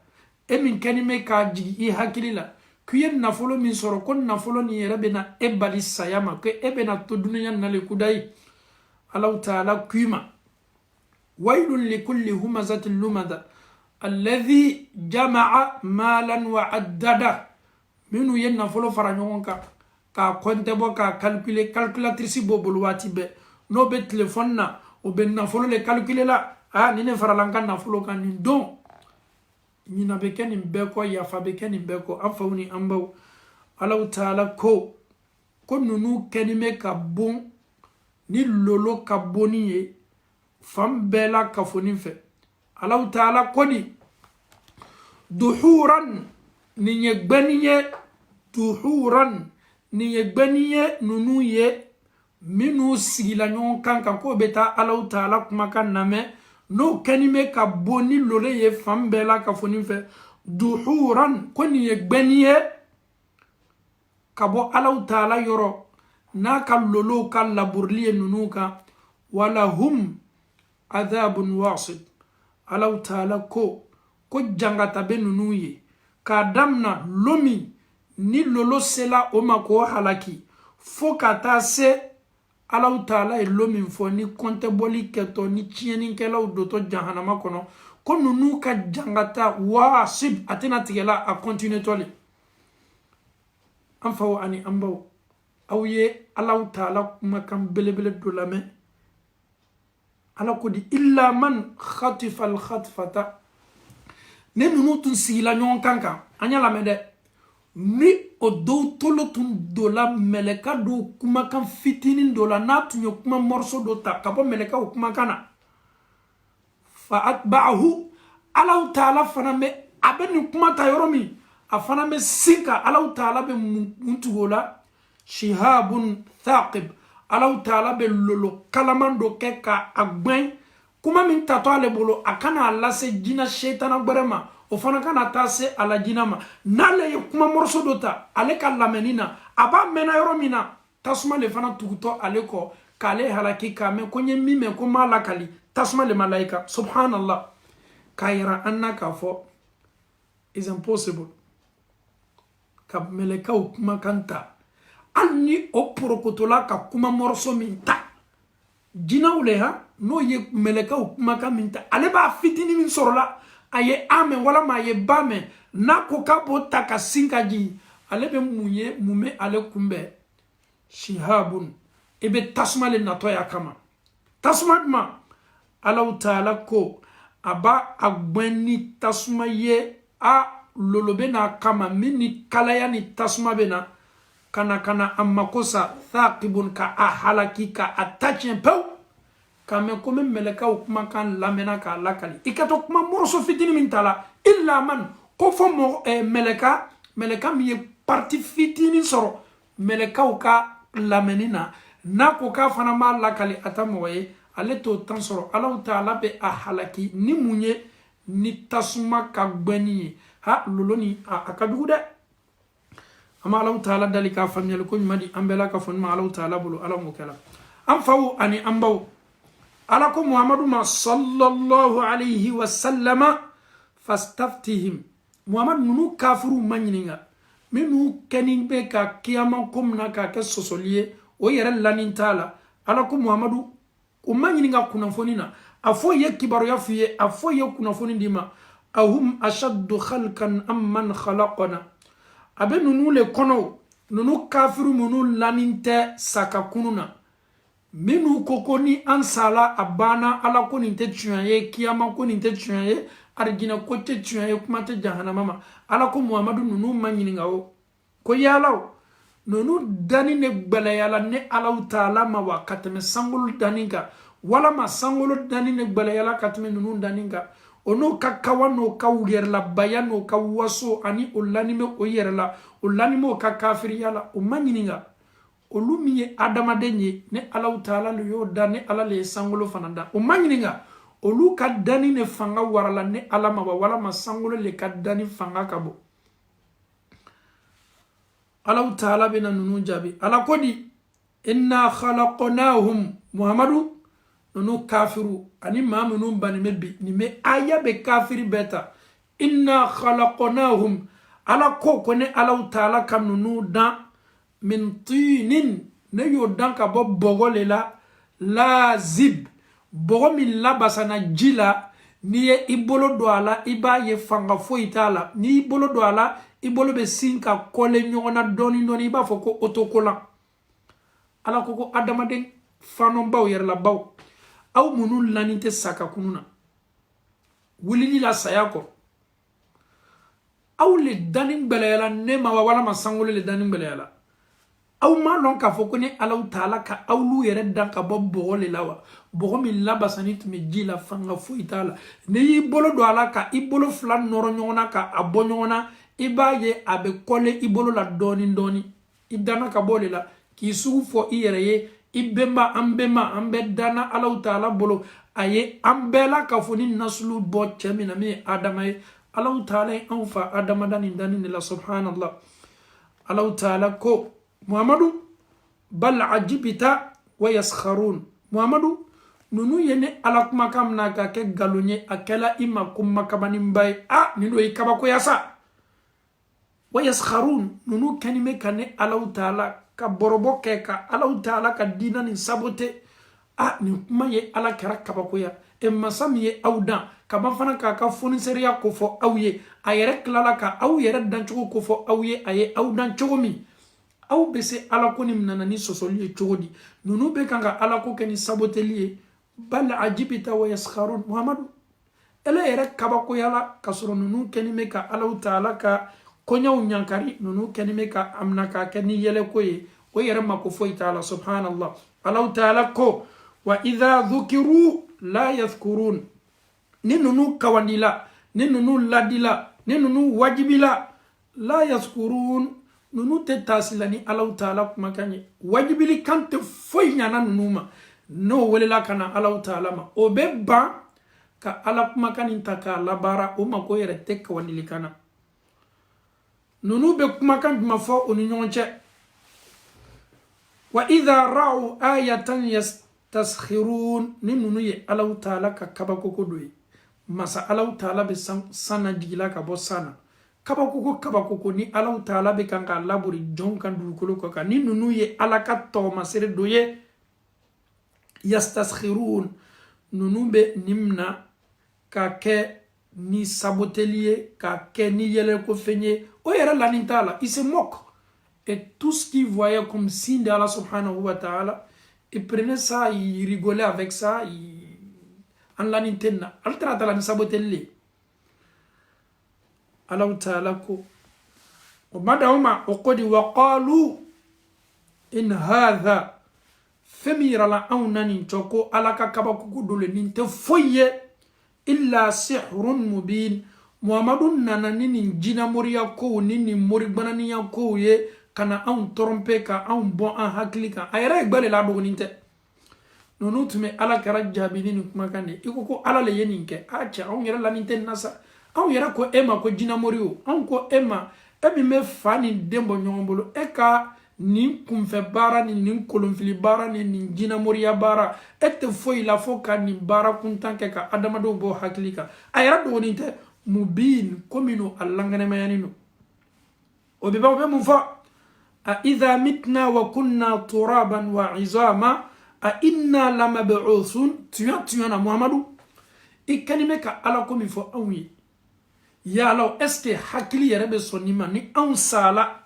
[SPEAKER 1] emin kanime ka jigi i hakilila kuyen nafolo min soro kon nafolo ni yerabena ebali sayama ke ebena to dunya nale kudai Allah ta'ala kuima wailun likulli humazatin lumada alladhi jama'a malan wa addada minu yen nafolo fara nyonka ka konte bo ka calculatrice bobol wati be no be telephone na o be nafolo le calculer la ni ne fara lanka nafolo kan ni don ni na be ken mbeko ya fa be ken mbeko afawni ambaw Allah ta'ala ko nunu kenime ka bon ni lolo ka boniye fam bela ka foni fe Allah ta'ala koni duhuran ni yegbaniye duhuran ni yegbaniye nunu ye minu sigila nyon kankan ko beta Allah ta'ala kuma kan name no kanime ka boni lole ye fam bela ka foni fe duhuran koni yegbaniye kabo Allah ta'ala yoro na ka lolo ka laburliye nunu ka wala hum adhabun wasid Allah ta'ala ko jangata be nunu ye ka damna lomi ni lolo sela o mako halaki fo kata se Allah ta'ala e lomi fo ni konte boli keto ni chieni kela doto jahannama kono ko nunu ka jangata wasid atina tigela a continue tole anfaw ani ambaw awye Allah ta'ala makam belebele do lame ala ko di illa man khatifa al khatfata ne nunu tun sigila nyon kanka anya la mede ni o do tolo tun do la meleka do kuma kan fitinin do la na tunyo kuma morso do ta kabo meleka o kuma kana fa atba'ahu ala ta'ala fana me abeni kuma ta yoromi afana me sinka ala ta'ala be muntugola shihabun thaqib Allah ta'ala be lolo kalamando keka agben kuma min tato ale bolo akana Allah se jina shaytana gbarema o fana kana tase ala jina ma nale kuma morso dota ale ka lamenina aba mena yoro mina tasuma le fana tuguto ale ko k'ale halaki k'a mɛn ko n ye min mɛn ko n b'a lakali tasuma le ma layika subhanallah k'a yira an na k'a fɔ is impossible ka mɛlɛkɛw kumakan ta hali ni o porokotola ka kuma mɔrɔso min ta jinɛw le ha n'o ye mɛlɛkɛw kumakan min ta ale b'a fitinin min sɔrɔla a ye a mɛn walama a ye ba mɛn n'a ko k'a b'o ta ka sin ka jigin ale bɛ mun bɛ ale kunbɛn shihabun i bɛ tasuma le natɔ y'a kama tasuma jumɛn Allahu Taala ko a b'a a gbɛn ni tasuma ye a lolo bɛ n'a kama min ni kalaya ni tasuma bɛ na kana a mako sa thaqibun ka a halaki ka a ta tiɲɛ pewu k'a mɛn ko n bɛ mɛlɛkɛw kumakan lamɛnna k'a lakali i ka to kuma mɔrɔso fitinin min ta la illa man ko fɔ mɛlɛka min ye parti fitinin sɔrɔ mɛlɛkɛw ka lamɛnni na n'a ko k'a fana b'a lakali a ta mɔgɔ ye ale t'o tan sɔrɔ Allahu Taala bɛ a halaki ni mun ye ni tasuma ka gbɛnni ye ha lolo ni a ka jugu dɛ an bɛ Allahu Taala dali k'a faamuyali ko ɲuman di an bɛɛ la ka fɔ ma Allahu Taala bolo Ala m'o kɛla an faw ani an baw Ala ko Muhamadu ma sallallahu alayhi wa sallama fastaftihim Muhamadu nunu kafiru ma ɲininka minnu kɛni bɛ ka kiyama ko mina k'a kɛ sɔsɔli ye o yɛrɛ lanin t'a la Ala ko Muhamadu o ma ɲininka kunnafoni na a fɔ ye kibaruya f'i ye a fɔ ye kunnafoni d'i ma ahum ashaddu khalqan amman khalaqana a bɛ nunu le kɔnɔ nunu kafiru minnu lanin tɛ saka kunu na minnu ko ni an sala a banna Ala ko nin tɛ tiɲɛ ye kiyama ko nin tɛ tiɲɛ ye arijinɛ ko tɛ tiɲɛ ye kuma tɛ jahanama ma Ala ko Muhamadu nunu ma ɲininka o ko yalaw nunu dani ne gbɛlɛyala ne Allahu Taala ma wa ka tɛmɛ sankolo dani kan walama sankolo dani ne gbɛlɛyala ka tɛmɛ nunu dani kan o n'o ka kawa n'o ka yɛrɛlabaya n'o ka waso ani o lanime o yɛrɛ la o lanime o ka kafiriya la o ma ɲininka olu min ye adamaden ye ne Allahu Taala le y'o da ne Ala le ye sankolo fana da o ma ɲininka olu ka dani ne fanga warala ne Ala ma wa walama sankolo le ka dani fanga ka bɔ Allahu Taala bena nunu jaabi Ala ko di inna khalaqnahum Muhammadu nunu kafiru ani maa minnu banime bi nin bɛ aya bɛ kafiri bɛɛ ta inna khalaqnahum Ala ko ne Allahu Taala ka nunu dan min tinin ne y'o dan ka bɔ bɔgɔ le la lazib bɔgɔ min labasana ji la n'i ye i bolo don a la i b'a ye fanga foyi t'a la n'i y'i bolo don a la i bolo bɛ sin ka kɔle ɲɔgɔn na dɔɔni dɔɔni i b'a fɔ ko otokolan Ala ko adamaden fanɔbaw yɛrɛlabaw aw minnu lanin tɛ saka kunu na wulili la saya kɔ aw le dani gbɛlɛyala ne ma wa walama sankolo le dani gbɛlɛyala aw ma lɔn k'a fɔ ko ne Allahu Taala ka aw lu yɛrɛ dan ka bɔ bɔgɔ le la wa bɔgɔ min labasani tun bɛ ji la fanga foyi t'a la n'i y'i bolo don a la ka i bolo fila nɔrɔ ɲɔgɔn na ka a bɔ ɲɔgɔn na i b'a ye a bɛ kɔle i bolo la dɔɔni dɔɔni i danna ka bɔ le la k'i sugu fɔ i yɛrɛ ye i bɛnba an bɛ danna Allahu Taala bolo a ye an bɛɛ la k'a fɔ ni nasulu bɔ cɛ min na min ye Adama ye Allahu Taala ye anw fa Adama da nin danni de la subhanallah Allahu Taala ko Muhammadu bal ajibita wa yaskharun Muhammadu nunu ye ne Ala kumakan mina ka kɛ nkalon ye a kɛla i ma ko makabaninba ye nin do i kabakoya sa wa yaskharun nunu kɛni bɛ ka ne Allahu Taala ka bɔrɔbɔ kɛ ka Allahu Taala ka diina nin sabote nin kuma ye Ala kɛra kabakoya masa min ye aw dan ka ban fana k'a ka fonisɛriya ko fɔ aw ye a yɛrɛ tilala ka aw yɛrɛ dancogo ko fɔ aw ye a ye aw dan cogo min aw bɛ se Ala ko ni minana ni sɔsɔli ye cogo di nunu bɛ kan ka Ala ko kɛ ni saboteli ye bal ajibita wa yaskharun Muhammadu ele yɛrɛ kabakoyala ka sɔrɔ nunu kɛni bɛ ka Allahu Taala ka kɔɲɔw ɲankari nunu kɛni bɛ ka amina k'a kɛ ni yɛlɛko ye o yɛrɛ mako foyi t'a la subhanallah Allahu Taala ko wa idha dhukiru la yadhkurun ni nunu kawandila ni nunu ladila ni nunu wajibila la yadhkurun nunu tɛ taasila ni Allahu Taala kumakan ye wajibili kan tɛ foyi ɲana nunu ma n'o welela ka na Allahu Taala ma o bɛ ban ka Ala kumakan nin ta k'a labaara o ma ko yɛrɛ tɛ kawandili kan na nunu bɛ kumakan jumɛn fɔ o ni ɲɔgɔn cɛ wa idha ra'u ayatan yastaskhirun ni nunu ye Allah ta'ala ka kabakoko doye masa Allah ta'ala be sana digila ka bo sana kabakoko ni Allah ta'ala be kan ka laburi jonkan dukolo ko ka ni nunu ye Allah ka to masere doye yastaskhirun nunu be nimna ka ke ni sabotelier ka ke ni yele ko fenye o yera lanintala il se moque. Et tout ce qu'ils voyaient comme signe d'Allah subhanahu wa ta'ala, ils prenaient ça, ils rigolaient avec ça, en la nintendo. Altra ta'ala ni saboteli. Allah ta'ala ko. Omadahuma okodi wa qalu in hadha femira la aunani choko alaka kabakuku dole ninte foye illa sihrun mubin. Muhammadun nana nini jina moriya ko nini mori bananiya ko ye kana an tromper ka an bon an hakili kan ayra gbale la dogonin te nonu tume ala kara jabini ni kuma kan de iko ko ala le yenin ke a cha an yera la ninte nasa an yera ko ema ko jina moriyo an ko ema ebi me fani dembo nyombolo e ka ni kumfe bara ni kolonfili bara ni jina moriya bara ete foi la fo ka ni bara kuntan ke ka adamado bo hakili kan ayra dogonin te mubin komino allangane mayanino obiba obe mufa a idha mitna wa kunna turaban wa izama a inna lamab'uthun tuya na Muhammadu ikanime ka ala komi fo anwi ya law eske hakili yere be sonima ni an sala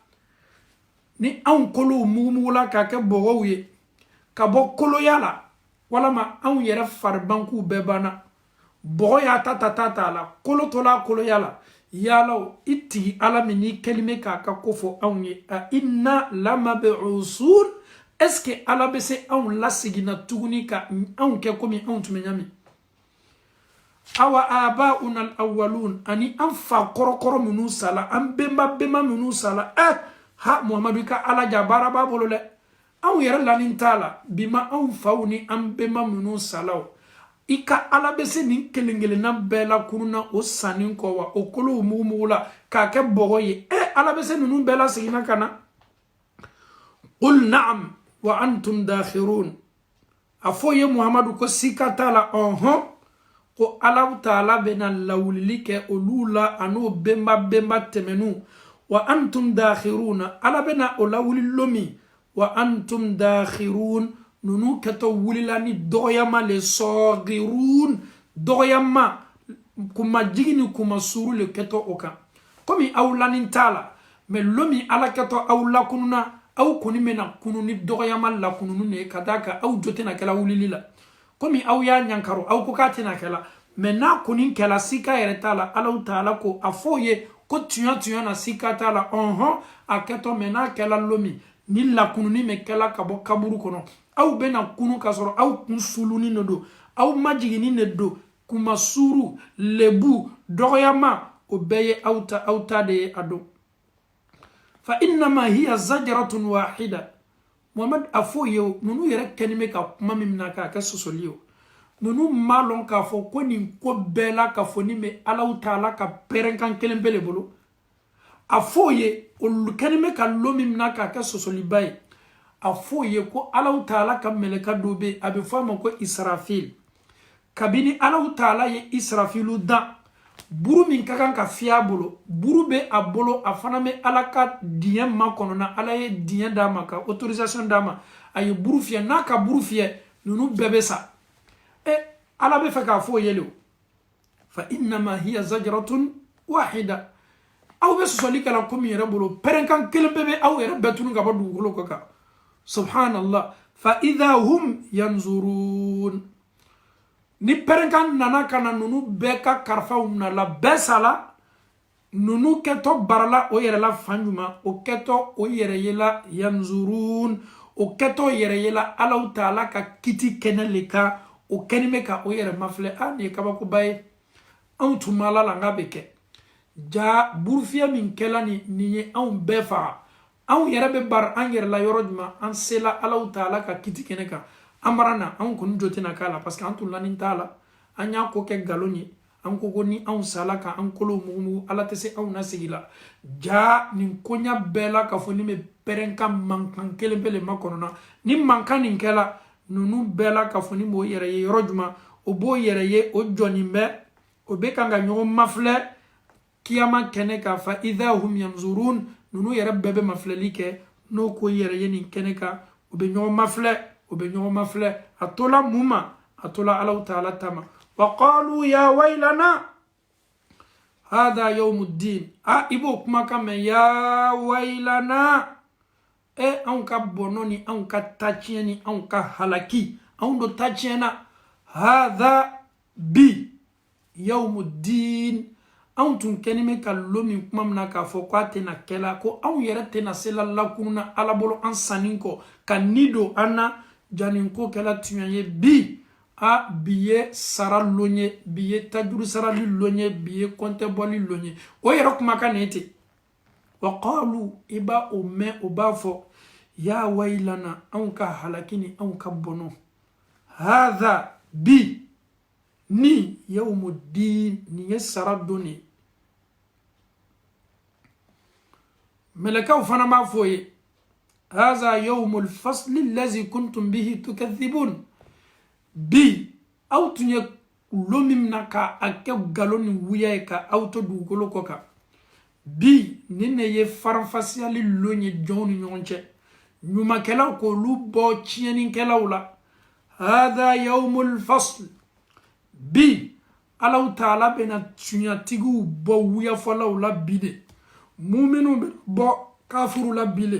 [SPEAKER 1] ni an kolo mumula ka ke bogowe ka bo kolo yala wala ma an yere farbanku bebana bogo ya tata la kolo tola kolo yala yalaw iti ala mini kelime ka kofo awnye a inna lamab'usun eske ala bese awn lasigina tuguni ka awn ke komi awn tumenyami awa abauna alawwalun ani anfa korokoro minu sala an bemba minu sala ha Muhammadu ka ala jabara babolo le awn yera lanin tala bima awn fawni an bemba minu salaw ika ala bese nin kelengele na bela kununa o sanin ko wa o kolo mumula ka ke bogo ye ala bese nunu bela sigina kana qul na'am wa antum dakhirun afoye Muhammadu ko sikata la ko ala taala bena lawlilike olula anu bemba temenu wa antum dakhiruna ala bena o lawlilomi wa antum dakhirun nunu keto wulila ni doyama le sogirun doyama kuma jigini kuma suru le keto oka komi awlanin tala me lomi ala keto awla kununa aw kuni mena kununi doyama la kununu ne kadaka aw jotena kala wulilila komi aw ya nyankaro aw ko katina kala me na kunin kala sika yere tala ala taala ko afoye ko tuya na sika tala a keto mena kala lomi ni la kununi me kala kabo kaburu kono aw bena kunu kasoro aw kun suluni nodo aw majigini nedo kuma suru lebu doyama obeye auta de ado fa inma hiya zajratun wahida Muhammad afoyo nunu yere kenime ka kuma mimna ka sosoliyo nunu malon ka fo ko ni ko bela ka fo ni me ala taala ka perenkan kelembele bolo afoye ol kenime ka lomimna ka sosolibai afoye ko Allah taala ka meleka dobe abe fama ko Israfil kabini Allah taala ye Israfilu da buru min kakan ka fiabolo buru be abolo afana me alaka dien makono na ala ye dien dama ka autorisation dama ay buru fie na ka buru fie nunu bebe sa ala be fa ka foye lo fa inma hiya zajratun wahida aw be solika la komi yere bolo perenkan kelebebe aw yere betunu ga badu golo ko ka subhanallah fa idha hum yanzurun ni perenkan nana kana nunu beka karfa umna la besala nunu keto barala o yere la fanjuma o keto o yere yela yanzurun o keto yere yela ala taala ka kiti keneleka o kenime ka o yere mafle ani kabako baye antu malala ngabeke ja burfia min kelani ni an befa an yere be bar an yere la yorodma an sela ala taala ka kiti keneka amarana an kun jotina kala parce que an tulanin tala anya ko ke galoni an ko ni an sala ka an kolo mugu ala tɛ se anw na sigi la ja nin konya bɛɛ la ka fɔ ni bɛ pɛrɛnkan mankan kelen pe le ma kɔnɔna ni mankan nin kɛla nunu bɛɛ la ka fɔ ni b'o yɛrɛ ye yɔrɔ juma o b'o yɛrɛ ye o jɔnin bɛ o bɛ kan ka ɲɔgɔn mafilɛ kiyama kɛnɛ ka fa idha hum yanzurun nunu yɛrɛ bɛɛ bɛ mafilɛli kɛ n'o ko yɛrɛ ye nin kɛnɛ kan o bɛ ɲɔgɔn mafilɛ o bɛ ɲɔgɔn mafilɛ a tola mun ma a tola Allahu Ta'ala tama wa qalu ya waylana hada yawmuddin ibo kuma kama ya waylana anw ka bɔnɔ ni anw ka taciyɛ ni anw ka halaki anw do taciyɛna hada bi yawmuddin anw tun kɛni bɛ ka lo min kuma min na k'a fɔ k'a tɛna kɛla ko anw yɛrɛ tɛna se la lakununa ala bolo an sanni kɔ ka ni don an na janin ko kɛla tiɲɛ ye bi bi ye sara lon ye bi ye tajuru sarali lon ye bi ye kɔntɛ bɔli lon ye o yɛrɛ kumakan nin ten wa qalu i b'a o mɛn o b'a fɔ ya waylana anw ka halaki ni anw ka bɔnɔ hadha bi ni yawmuddin ni ye sara don ye mɛlɛkɛw fana b'a fɔ ye hadha yawmul fasli allazi kuntum bihi tukadhibun bi aw tun ye lo min na ka a kɛ galo ni wuya ye ka aw to dugukolo kɔ kan bi nin ne ye faranfasiyali lo ye jɔnw ni ɲɔgɔn cɛ ɲumankɛlaw k'olu bɔ tiɲɛnikɛlaw la hadha yawmul fasl bi Allahu Ta'ala bɛna tiɲɛtigiw bɔ wuyafɔlaw la bi de muminu bɛ bɔ kafiru la bi le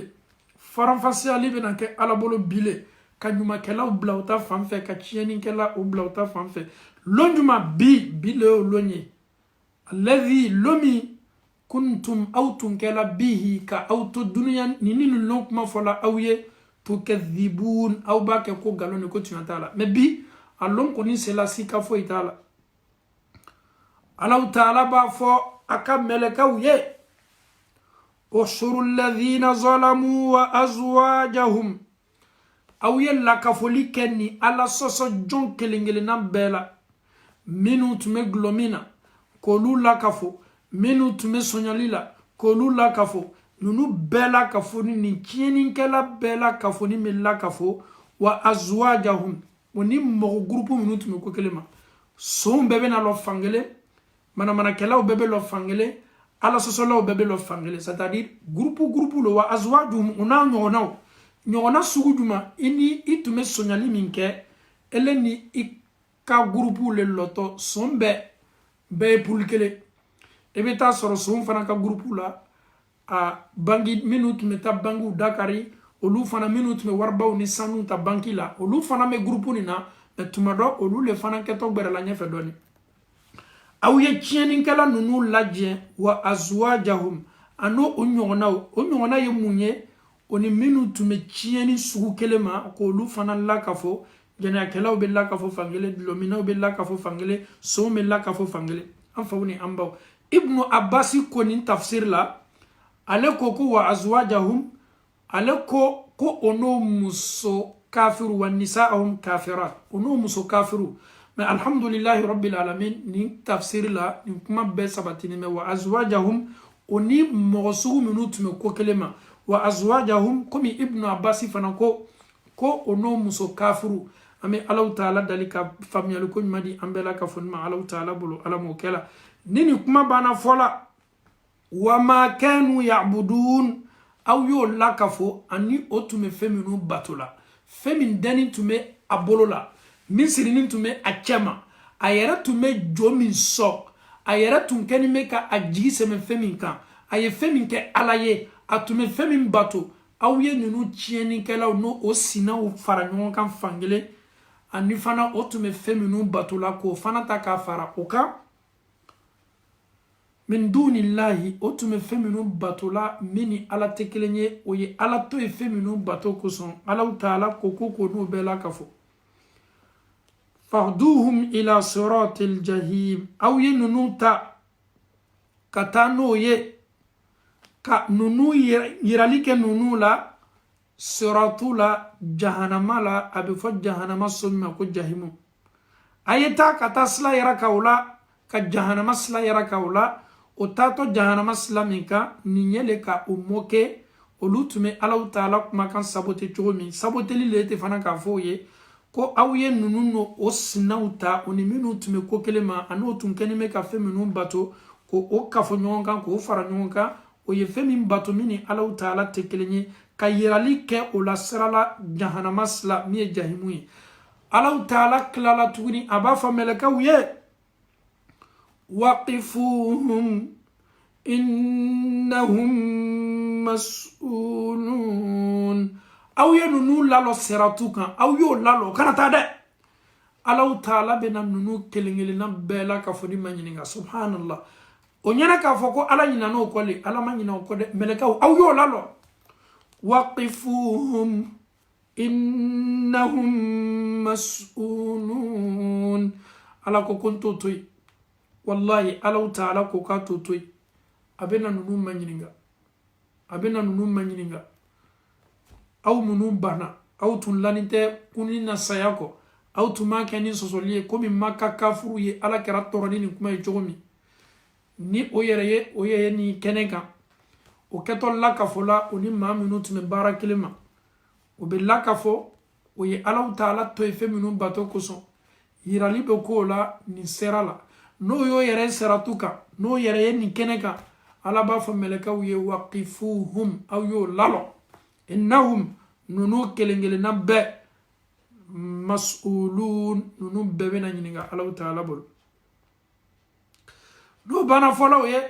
[SPEAKER 1] faranfasiyali bɛna kɛ ala bolo bi le ka ɲumankɛlaw bila u ta fan fɛ ka tiɲɛnikɛla u bila u ta fan fɛ lon juma bi le o lon ye alladhi lomi kuntum aw tun kɛla bihi ka aw to duniya ni lon kuma fɔla aw ye tukadhibun aw b'a kɛ ko galon ni ko tiɲɛ t'a la mais bi a lon kɔni sela sika foyi t'a la Allahu Ta'ala b'a fɔ a ka mɛlɛkɛw ye ushuru alladhina zalamu wa azwajahum aw ye lakafoli kɛ ni ala sɔsɔ jɔn kelen-kelenna bɛɛ la minnu tun bɛ gulɔ min na k'olu lakafo minnu tun bɛ sɔnyali la k'olu lakafo ninnu bɛɛ lakafo ni nin tiɲɛnikɛla bɛɛ lakafo ni min lakafo wa azwajahum o ni mɔgɔ gurupu minnu tun bɛ ko kelen ma sonw bɛɛ bɛna lɔ fan kelen manamanakɛlaw bɛɛ bɛ lɔ fan kelen ala sɔsɔlaw bɛɛ bɛ lɔ fan kelen c'est-à-dire gurupu lo wa azwajuhum o n'a ɲɔgɔnnaw ɲɔgɔnna sugu juma i tun bɛ sɔnyali min kɛ ele ni i ka gurupu le lɔtɔ sɔn bɛɛ ye puli kelen i bɛ taa sɔrɔ sɔn fana ka gurupu la banki minnu tun bɛ taa bankiw dakari olu fana minnu tun bɛ waribaw ni sanu ta banki la olu fana bɛ gurupu nin na mɛ tuma dɔ olu le fana kɛtɔ gbɛrɛla ɲɛfɛ dɔɔni aw ye tiɲɛnikɛla ninnu lajɛ wa azwajahum ano o ɲɔgɔnna ye mun ye o ni minnu tun bɛ tiɲɛni sugu kelen ma k'olu fana lakafo jɛnɛyakɛlaw bɛ lakafo fan kelen dulɔminaw bɛ lakafo fan kelen sonw bɛ lakafo fan kelen an faw ni an baw ibnu abasi ko nin tafsir la ale ko wa azwajahum ale ko ono muso kafiru wa nisaahum kafirat ono muso kafiru mais alhamdulillahi rabbil alamin ni tafsir la ni kuma bɛɛ sabatini mɛ wa azwajahum oni mɔgɔ sugu minnu tun bɛ ko kelen ma wa azwajahum komi ibnu abasi fana ko ono muso kafiru an bɛ Allahu Ta'ala dali ka faamuyali ko ɲuman di an bɛɛ la ka fɔ ma Allahu Ta'ala bolo ala m'o kɛ la ni nin kuma banna fɔla wa ma kanu ya'budun aw y'o la ka fɔ ani o tun bɛ fɛn minnu bato la fɛn min dani tun bɛ a bolo la min sirinin tun bɛ a cɛ ma a yɛrɛ tun bɛ jo min sɔn a yɛrɛ tun kɛlen bɛ ka a jigi sɛmɛ fɛn min kan a ye fɛn min kɛ ala ye a tun bɛ fɛn min bato aw ye ninnu tiɲɛnikɛlaw n'o o sinaw fara ɲɔgɔn kan fan kelen ani fana o tun bɛ fɛn minnu bato la k'o fana ta k'a fara o kan min dunillahi o tun bɛ fɛn minnu bato la min ni ala tɛ kelen ye o ye ala to ye fɛn minnu bato kosɔn Allahu Ta'ala ko n'o bɛɛ la ka fɔ fahduhum ila siratil jahim aw ye ninnu ta ka taa n'o ye ka ninnu yirali kɛ ninnu la siratu la jahanama la a bɛ fɔ jahanama so min ma ko jahimu a ye taa ka taa sila yɛrɛ ka o la ka jahanama sila yara ka ola o tato jahanama sila min ka nin yele ka o moke olu tun bɛ Alahu Taala kumakan sabote cogo min saboteli le tɛ fana k'a fɔ o ye ko aw ye ninnu no o sinaw ta o ni minnu tun bɛ ko kelen ma a n'o tun kɛlen bɛ ka fɛn minnu bato ko o kafo ɲɔgɔn kan k'o fara ɲɔgɔn kan o ye fɛn min bato min ni Alahu Taala tɛ kelen ye ka yirali kɛ o la sirala jahanama sila min ye jahimu ye Alahu Taala kilala tuguni a b'a fɔ mɛlɛkɛw ye waqifuhum innahum mas'ulun aw ye ninnu lalo siratu kan aw y'o lalo kana taa dɛ Alahu Taala bɛna ninnu kelen kelenna bɛɛ la ka fɔ ni ma ɲininka subhanallah o ɲɛna k'a fɔ ko Ala ɲinana o kɔ le Ala ma ɲina o kɔ dɛ mɛlɛkɛw aw y'o lalo waqifuhum innahum mas'ulun Ala ko n t'o to yen wallahi Alahu Taala ko k'a t'o to yen a bɛna ninnu ma ɲininka aw minnu banna aw tun lanin tɛ kunni na saya kɔ aw tun ma kɛ ni sɔsɔli ye komi Maka kafuru ye Ala kɛra tɔɔrɔ ni nin kuma ye cogo min ni o yɛrɛ ye nin kɛnɛ kan o kɛtɔ lakafo la o ni maa minnu tun bɛ baara kelen ma o bɛ lakafo o ye Alahu Taala to ye fɛn minnu bato kosɔn yirali bɛ k'o la nin sera la n'o y'o yɛrɛ saratu kan n'o yɛrɛ ye nin kɛnɛ kan Ala b'a fɔ mɛlɛkɛw ye waqifuhum aw y'o lalɔ innahum ninnu kelen kelenna bɛɛ mas'ulun ninnu bɛɛ bɛna ɲininka Alahu Taala bolo n'o banna fɔlɔ ye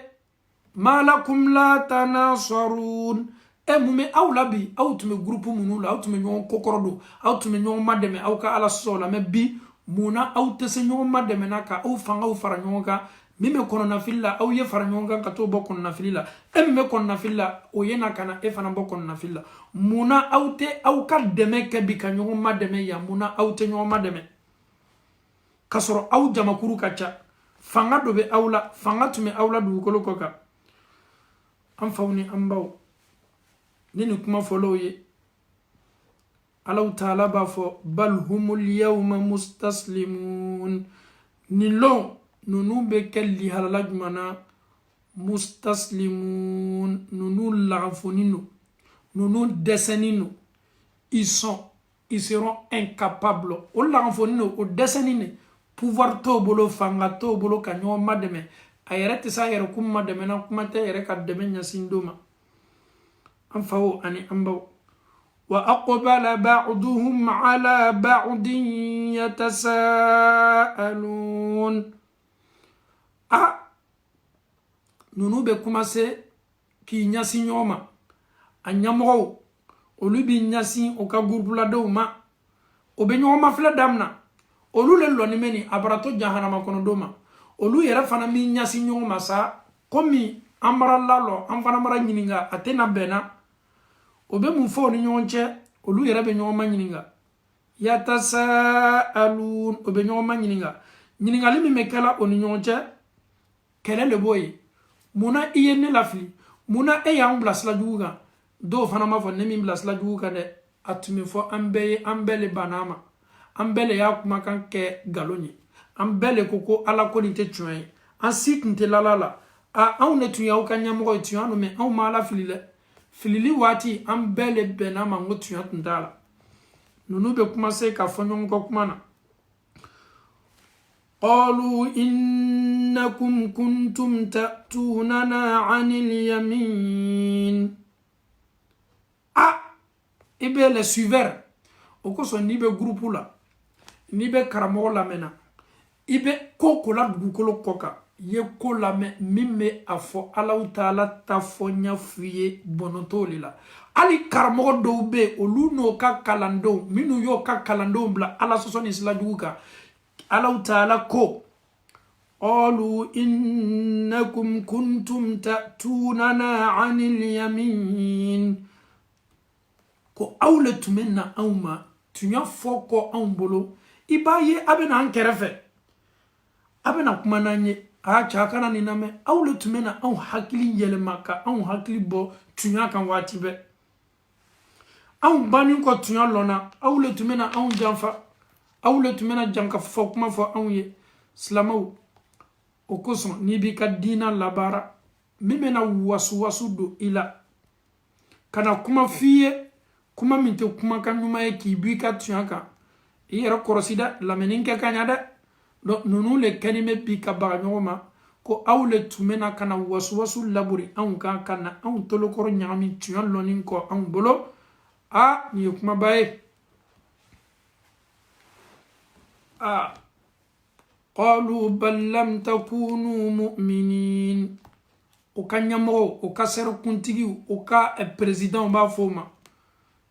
[SPEAKER 1] ma lakum la tanasarun mun bɛ aw la bi aw tun bɛ groupe minnu la aw tun bɛ ɲɔgɔn kokɔrɔ don aw tun bɛ ɲɔgɔn madɛmɛ aw ka Ala sɔsɔ la mais bi mun na aw tɛ se ɲɔgɔn madɛmɛ na ka aw fangaw fara ɲɔgɔn kan min bɛ kɔnɔnafili la aw ye fara ɲɔgɔn kan ka t'o bɔ kɔnɔnafili la min bɛ kɔnɔnafili la o ye na ka na e fana bɔ kɔnɔnafili la mun na aw tɛ aw ka dɛmɛ kɛ bi ka ɲɔgɔn madɛmɛ yan mun na aw tɛ ɲɔgɔn madɛmɛ ka sɔrɔ aw jamakuru ka ca fanga dɔ bɛ aw la fanga tun bɛ aw la dugukolo kɔ kan an faw ni an baw ni nin kuma fɔlɔw ye Alahu Taala b'a fɔ bal humul yawma mustaslimun ni lon ninnu bɛ kɛ lihalala jumɛn na mustaslimun ninnu lagafoni no ninnu dɛsɛni no ils seront incapables o lagafoni no o dɛsɛni ne pouvoir t'o bolo fanga t'o bolo ka ɲɔgɔn madɛmɛ a yɛrɛ tɛ se a yɛrɛ kun madɛmɛ na kuma tɛ yɛrɛ ka dɛmɛ ɲɛsin dɔ ma an faw ani an baw وأقبل بعضهم على بعض يتساءلون ninnu bɛ commencer k'i ɲɛsin ɲɔgɔn ma a ɲɛmɔgɔw olu b'i ɲɛsin o ka gurupuladenw ma o bɛ ɲɔgɔn mafilɛ daminɛ olu le lɔnni bɛ nin a baratɔ jahanama kɔnɔdenw ma olu yɛrɛ fana b'i ɲɛsin ɲɔgɔn ma sa komi an mara lalɔ an fana mara ɲininka a tɛ na bɛnna o bɛ mun fɔ o ni ɲɔgɔn cɛ olu yɛrɛ bɛ ɲɔgɔn ma ɲininka yatasaalun o bɛ ɲɔgɔn ma ɲininka ɲininkali min bɛ kɛla o ni ɲɔgɔn cɛ kɛlɛ de b'o ye munna i ye ne lafili munna e y'an bila sira jugu kan dɔw fana b'a fɔ ne min bila sira jugu kan dɛ a tun bɛ fɔ an bɛɛ ye an bɛɛ le banna a ma an bɛɛ le y'a kumakan kɛ nkalon ye an bɛɛ le ko Ala ko nin tɛ tiɲɛ ye an si tun tɛ lala la anw de tun y'aw ka ɲɛmɔgɔ ye tiɲɛ don mais anw ma Ala fili dɛ filili waati an bɛɛ le bɛnna ma ko tiɲɛ tun t'a la ninnu bɛ commencer ka fɔ ɲɔgɔn kɔ kuma na قالوا إنكم كنتم تأتوننا عن اليمين ibe le suiveur o koso ni be groupe la ni be karamo la mena ibe ko la dugukolo koka ye ko la me mimme afo Allahu Taala ta fonya fuye bonotoli la ali karamo do be olu no ka kalando minu yo ka kalando bla ala sosoni sila duguka Allahu Taala ko qalu innakum kuntum ta'tunana 'anil yamin ko awle tumenna awma tunya foko awmbolo ibaye abena ankerefe abena kumananye a chakana ni name awle tumenna aw hakili yelemaka aw hakili bo tunya kan wati be aw bani ko tunya lona awle tumenna aw janfa awle tumenna janka fokuma fo aw ye slamaw o koson ni bi ka dina labara mimena wasu do ila kana kuma fiye kuma minte kuma kan numaye ki bi ka tuaka yera korosida lameninke kanyada do nunu le kanime bi ka baga nyoma ko awle tumena kana wasu laburi an ka kana an tolokoro nyami tuyan lonin ko an bolo a ni kuma baye قالوا بل لم تكونوا مؤمنين وكانيامو وكاسر كونتيغي وكا بريزيدان با فوما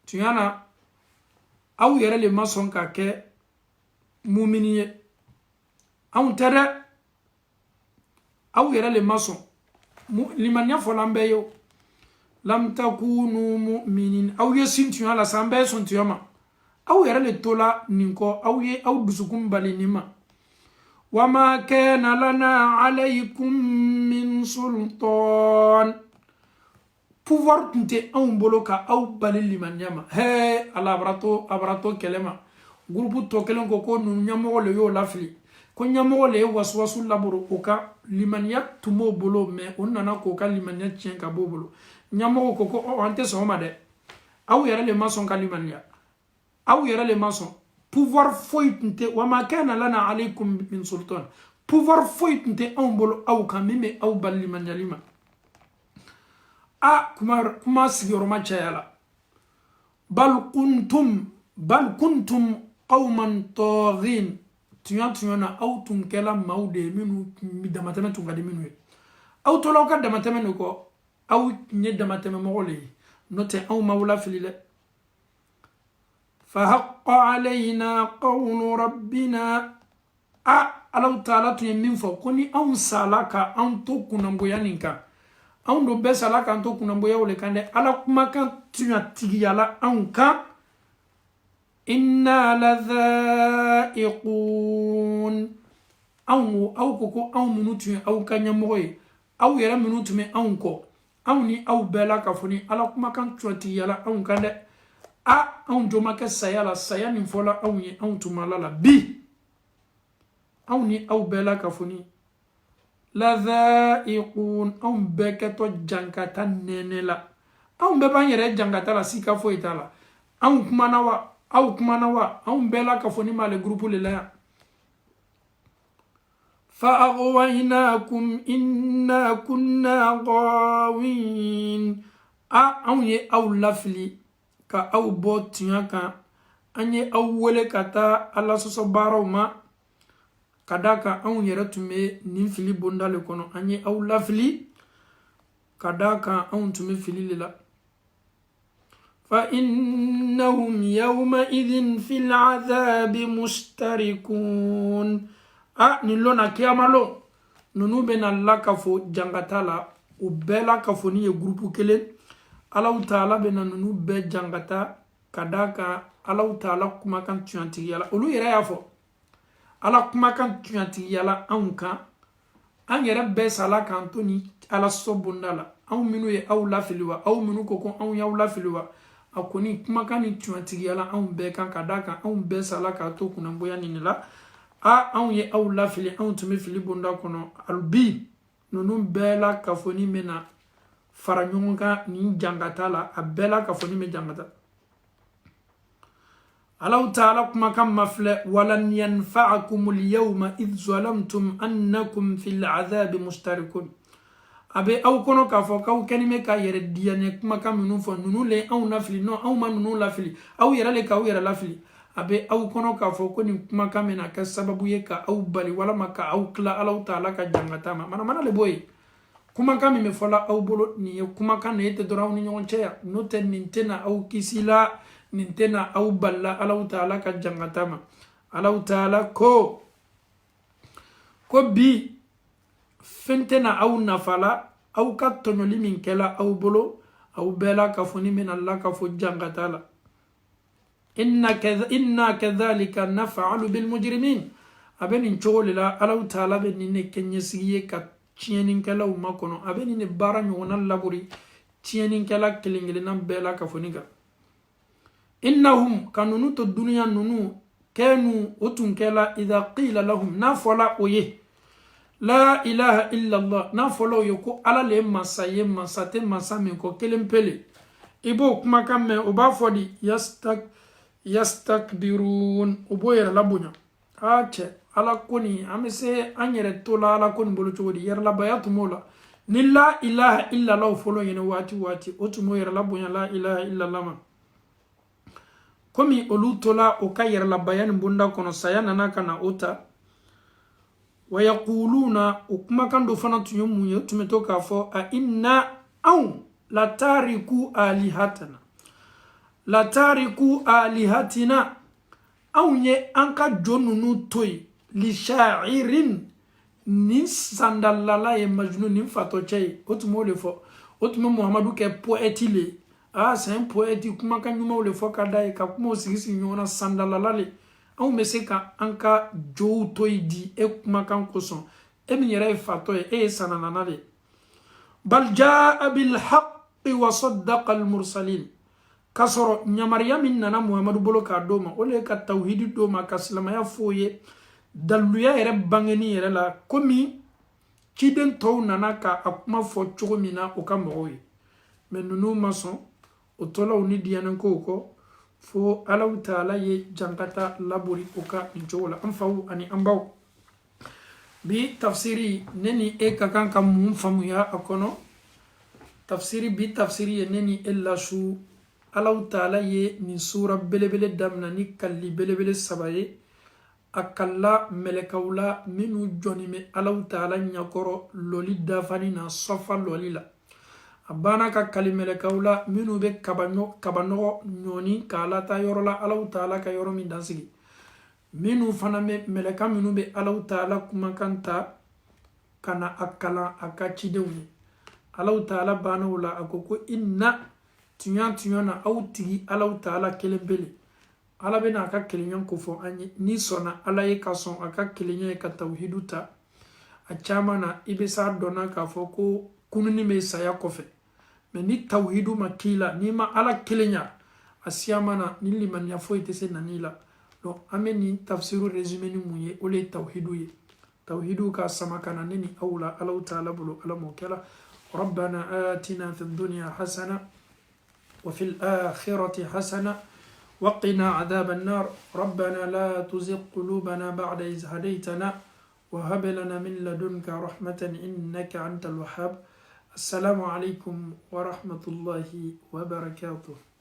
[SPEAKER 1] تيانا او يرى لي ماسون كاكي مؤمنين او ترى او يرى لي ماسون لمن يفولان بيو لم تكونوا مؤمنين او يسين تيانا سامبي سون تياما او يرى لي تولا نينكو او دسكم بالي نيما وما كان لنا عليكم من سلطان pouvoir tunte an bolo ka aw balili man nyama he ala abrato kelema groupe to kelen ko nu nyamo le yo lafli ko nyamo le waswasu laburu ko ka limaniya tumo bolo me onnana ko ka limaniya tien ka bobolo nyamo ko ante so ma de aw yara le mason ka limaniya aw yara le mason pouvoir foytinte wama kana lana alaykum min sultan pouvoir foytinte an bolo aw kan mime aw balli manjalima kuma sigiroma chayala bal kuntum qauman taghin tuyana aw tunkela maude minu damatame tungade minu aw toloka damatame ko aw nye damatame mogole note aw mawla filile فحق علينا قول ربنا الله تعالى تيمين فكوني أون سالاكا أون توكو نمبويانينكا أون دو بسالاكا أون توكو نمبويا ولكان على كما كان تيجي على أون كا إنا لذائقون أو كوكو أو منوتي أو كانياموي أو يرى منوتي أون كو أوني أو بلاكا فوني على كما كان تيجي على أون كان on doma ke saya la saya ni fola on tumala la bi on ni au bela kafuni la dhaiqun on beketo jankata nenela on be ban yere jankata la sika fo itala on kumanawa on bela kafuni ma le groupe le la fa aghwaynakum inna kunna ghawin on ye au lafli ka aw bo tiɲa kan an ye aw wele ka taa ala sɔsɔ baaraw ma ka da kan anw yɛrɛ tun bɛ nin fili bonda le kɔnɔ an ye aw lafili ka da kan anw tun bɛ fili le la fa innahum yawma idhin fil adhabi mustarikun nin lona kiyama lo nunu bɛna la ka fo jangata la u bɛɛ la ka fo ni ye groupe kelen Allah Ta'ala bena nunu be jangata kadaka Allah Ta'ala kuma kan tuyanti yala olu yere ya fo Allah kuma kan tuyanti yala anka an yere be sala kan toni ala sobundala an minu ye aw lafiliwa aw minu ko an yaw lafiliwa akoni kuma kan tuyanti yala an be kan kadaka an be sala ka to kuna boya ni la an ye aw lafili an tumi fili bunda kono albi nunu be la kafoni mena faranyonga ni jangata la abela kafoni me jangata Allah Ta'ala kuma kam mafle walan yanfa'akum al-yawma idh zalamtum annakum fil adhabi mustarikun abe aw kono ka fo kaw kanime ka yere diane kuma kam nunu fo nunu le aw nafli no aw man nunu lafli aw yere le ka aw yere lafli abe aw kono ka fo ko ni kuma kam na ka sababu ye ka aw bali wala maka aw kla Allah Ta'ala ka jangata mana le boy kuma kan me fola aw bolo ni kuma kan ne te doraw ni nyon cheya no te nintena aw kisila nintena aw balla Allah Ta'ala ka jangatama Allah Ta'ala ko bi fentena aw nafala aw ka tonoli min kela aw bolo aw bela ka foni min Allah ka fo jangatala inna kadhalika naf'alu bil mujrimin abeni cholila Allah Ta'ala be ni ne kenyesiye ka tieninkela uma kono abeni ne bara nyona laburi tieninkela kelingelinan bela ka foniga innahum kanunu to dunya nunu kanu utunkela idha qila lahum nafala oye la ilaha illallah n'a fɔlɔ ye ko ala le ye masa ye masa tɛ masa min kɔ kelen pele i b'o kumakan mɛn o b'a fɔ di yastakbirun o b'o yɛrɛ labonya cɛ ala ko nin an bɛ se an yɛrɛ to la ala ko nin bolo cogo di yɛrɛlabaya tun b'o la ni la ilaha illallah o fɔlɔ ɲini waati waati o tun b'o yɛrɛ labonya la ilaha illallah ma komi olu tola o ka yɛrɛlabaya nin bonda kɔnɔ saya nana ka na o ta wa yaquluna o kumakan dɔ fana tun ye mun ye tun bɛ to k'a fɔ a inna anw la tariku alihatana la tariku alihatina anw ye an ka jo ninnu to yen li sha'irin nin sandalala ye majnun nin fatɔ cɛ ye o tun b'o de fɔ o tun bɛ muhamadu kɛ poète le c'est un poète kumakan ɲumanw le fɔ ka da ye ka kumaw sigi sigi ɲɔgɔn na sandalala le anw bɛ se ka an ka jow to yen di e kumakan kosɔn e min yɛrɛ ye fatɔ ye e ye sananana de bal jaa bil haqqi wa saddaqa al mursalin k'a sɔrɔ ɲamariya min nana muhamadu bolo k'a d'o ma o le ye ka tawhidi d'o ma ka silamaya f'o ye daluya yɛrɛ bangeni yɛrɛ la komi ciden tɔw nana ka a kuma fɔ cogo min na o ka mɔgɔw ye mɛ ninnu ma sɔn o tɔlaw ni diyanɛkow kɔ fo alaw taala ye jankata labori o ka nin cogo la an faw ani an baw bi tafsiri ne ni e ka kan ka mun faamuya a kɔnɔ tafsiri bi tafsiri ye ne ni e lasu alaw taala ye nin sura belebele damina ni kalli belebele saba ye a kalla mɛlɛkaw la minnu jɔni bɛ alaw taala ɲɛkɔrɔ lɔli dafani na sɔfa lɔli la a banna ka kali mɛlɛkaw la minnu bɛ kabanɔgɔ ɲɔni k'a lata yɔrɔ la alaw taala ka yɔrɔ min dansigi minnu fana bɛ mɛlɛka minnu bɛ alaw taala kumakan ta ka na a kalan a ka cidenw ye alaw taala banna o la a ko inna tiɲɛ na aw tigi alaw taala kelen pele ala bɛna a ka kelenya ko fɔ an ye ni sɔnna ala ye ka sɔn a ka kelenya ye ka tawhidu ta a caman na i bɛ s'a dɔnna k'a fɔ ko kununi bɛ saya kɔfɛ mɛ ni tawhidu ma k'i la n'i ma ala kelenya a siyama na ni limaniya foyi tɛ se nan'i la donc an bɛ nin tafsiru résumé ni mun ye o le ye tawhidu ye tawhidu ka sama ka na ne ni aw la alaw taala bolo ala m'o kɛla ربنا آتنا في الدنيا حسنة وفي الآخرة حسنة وقنا عذاب النار ربنا لا تزغ قلوبنا بعد إذ هديتنا وهب لنا من لدنك رحمة إنك أنت الوهاب السلام عليكم ورحمة الله وبركاته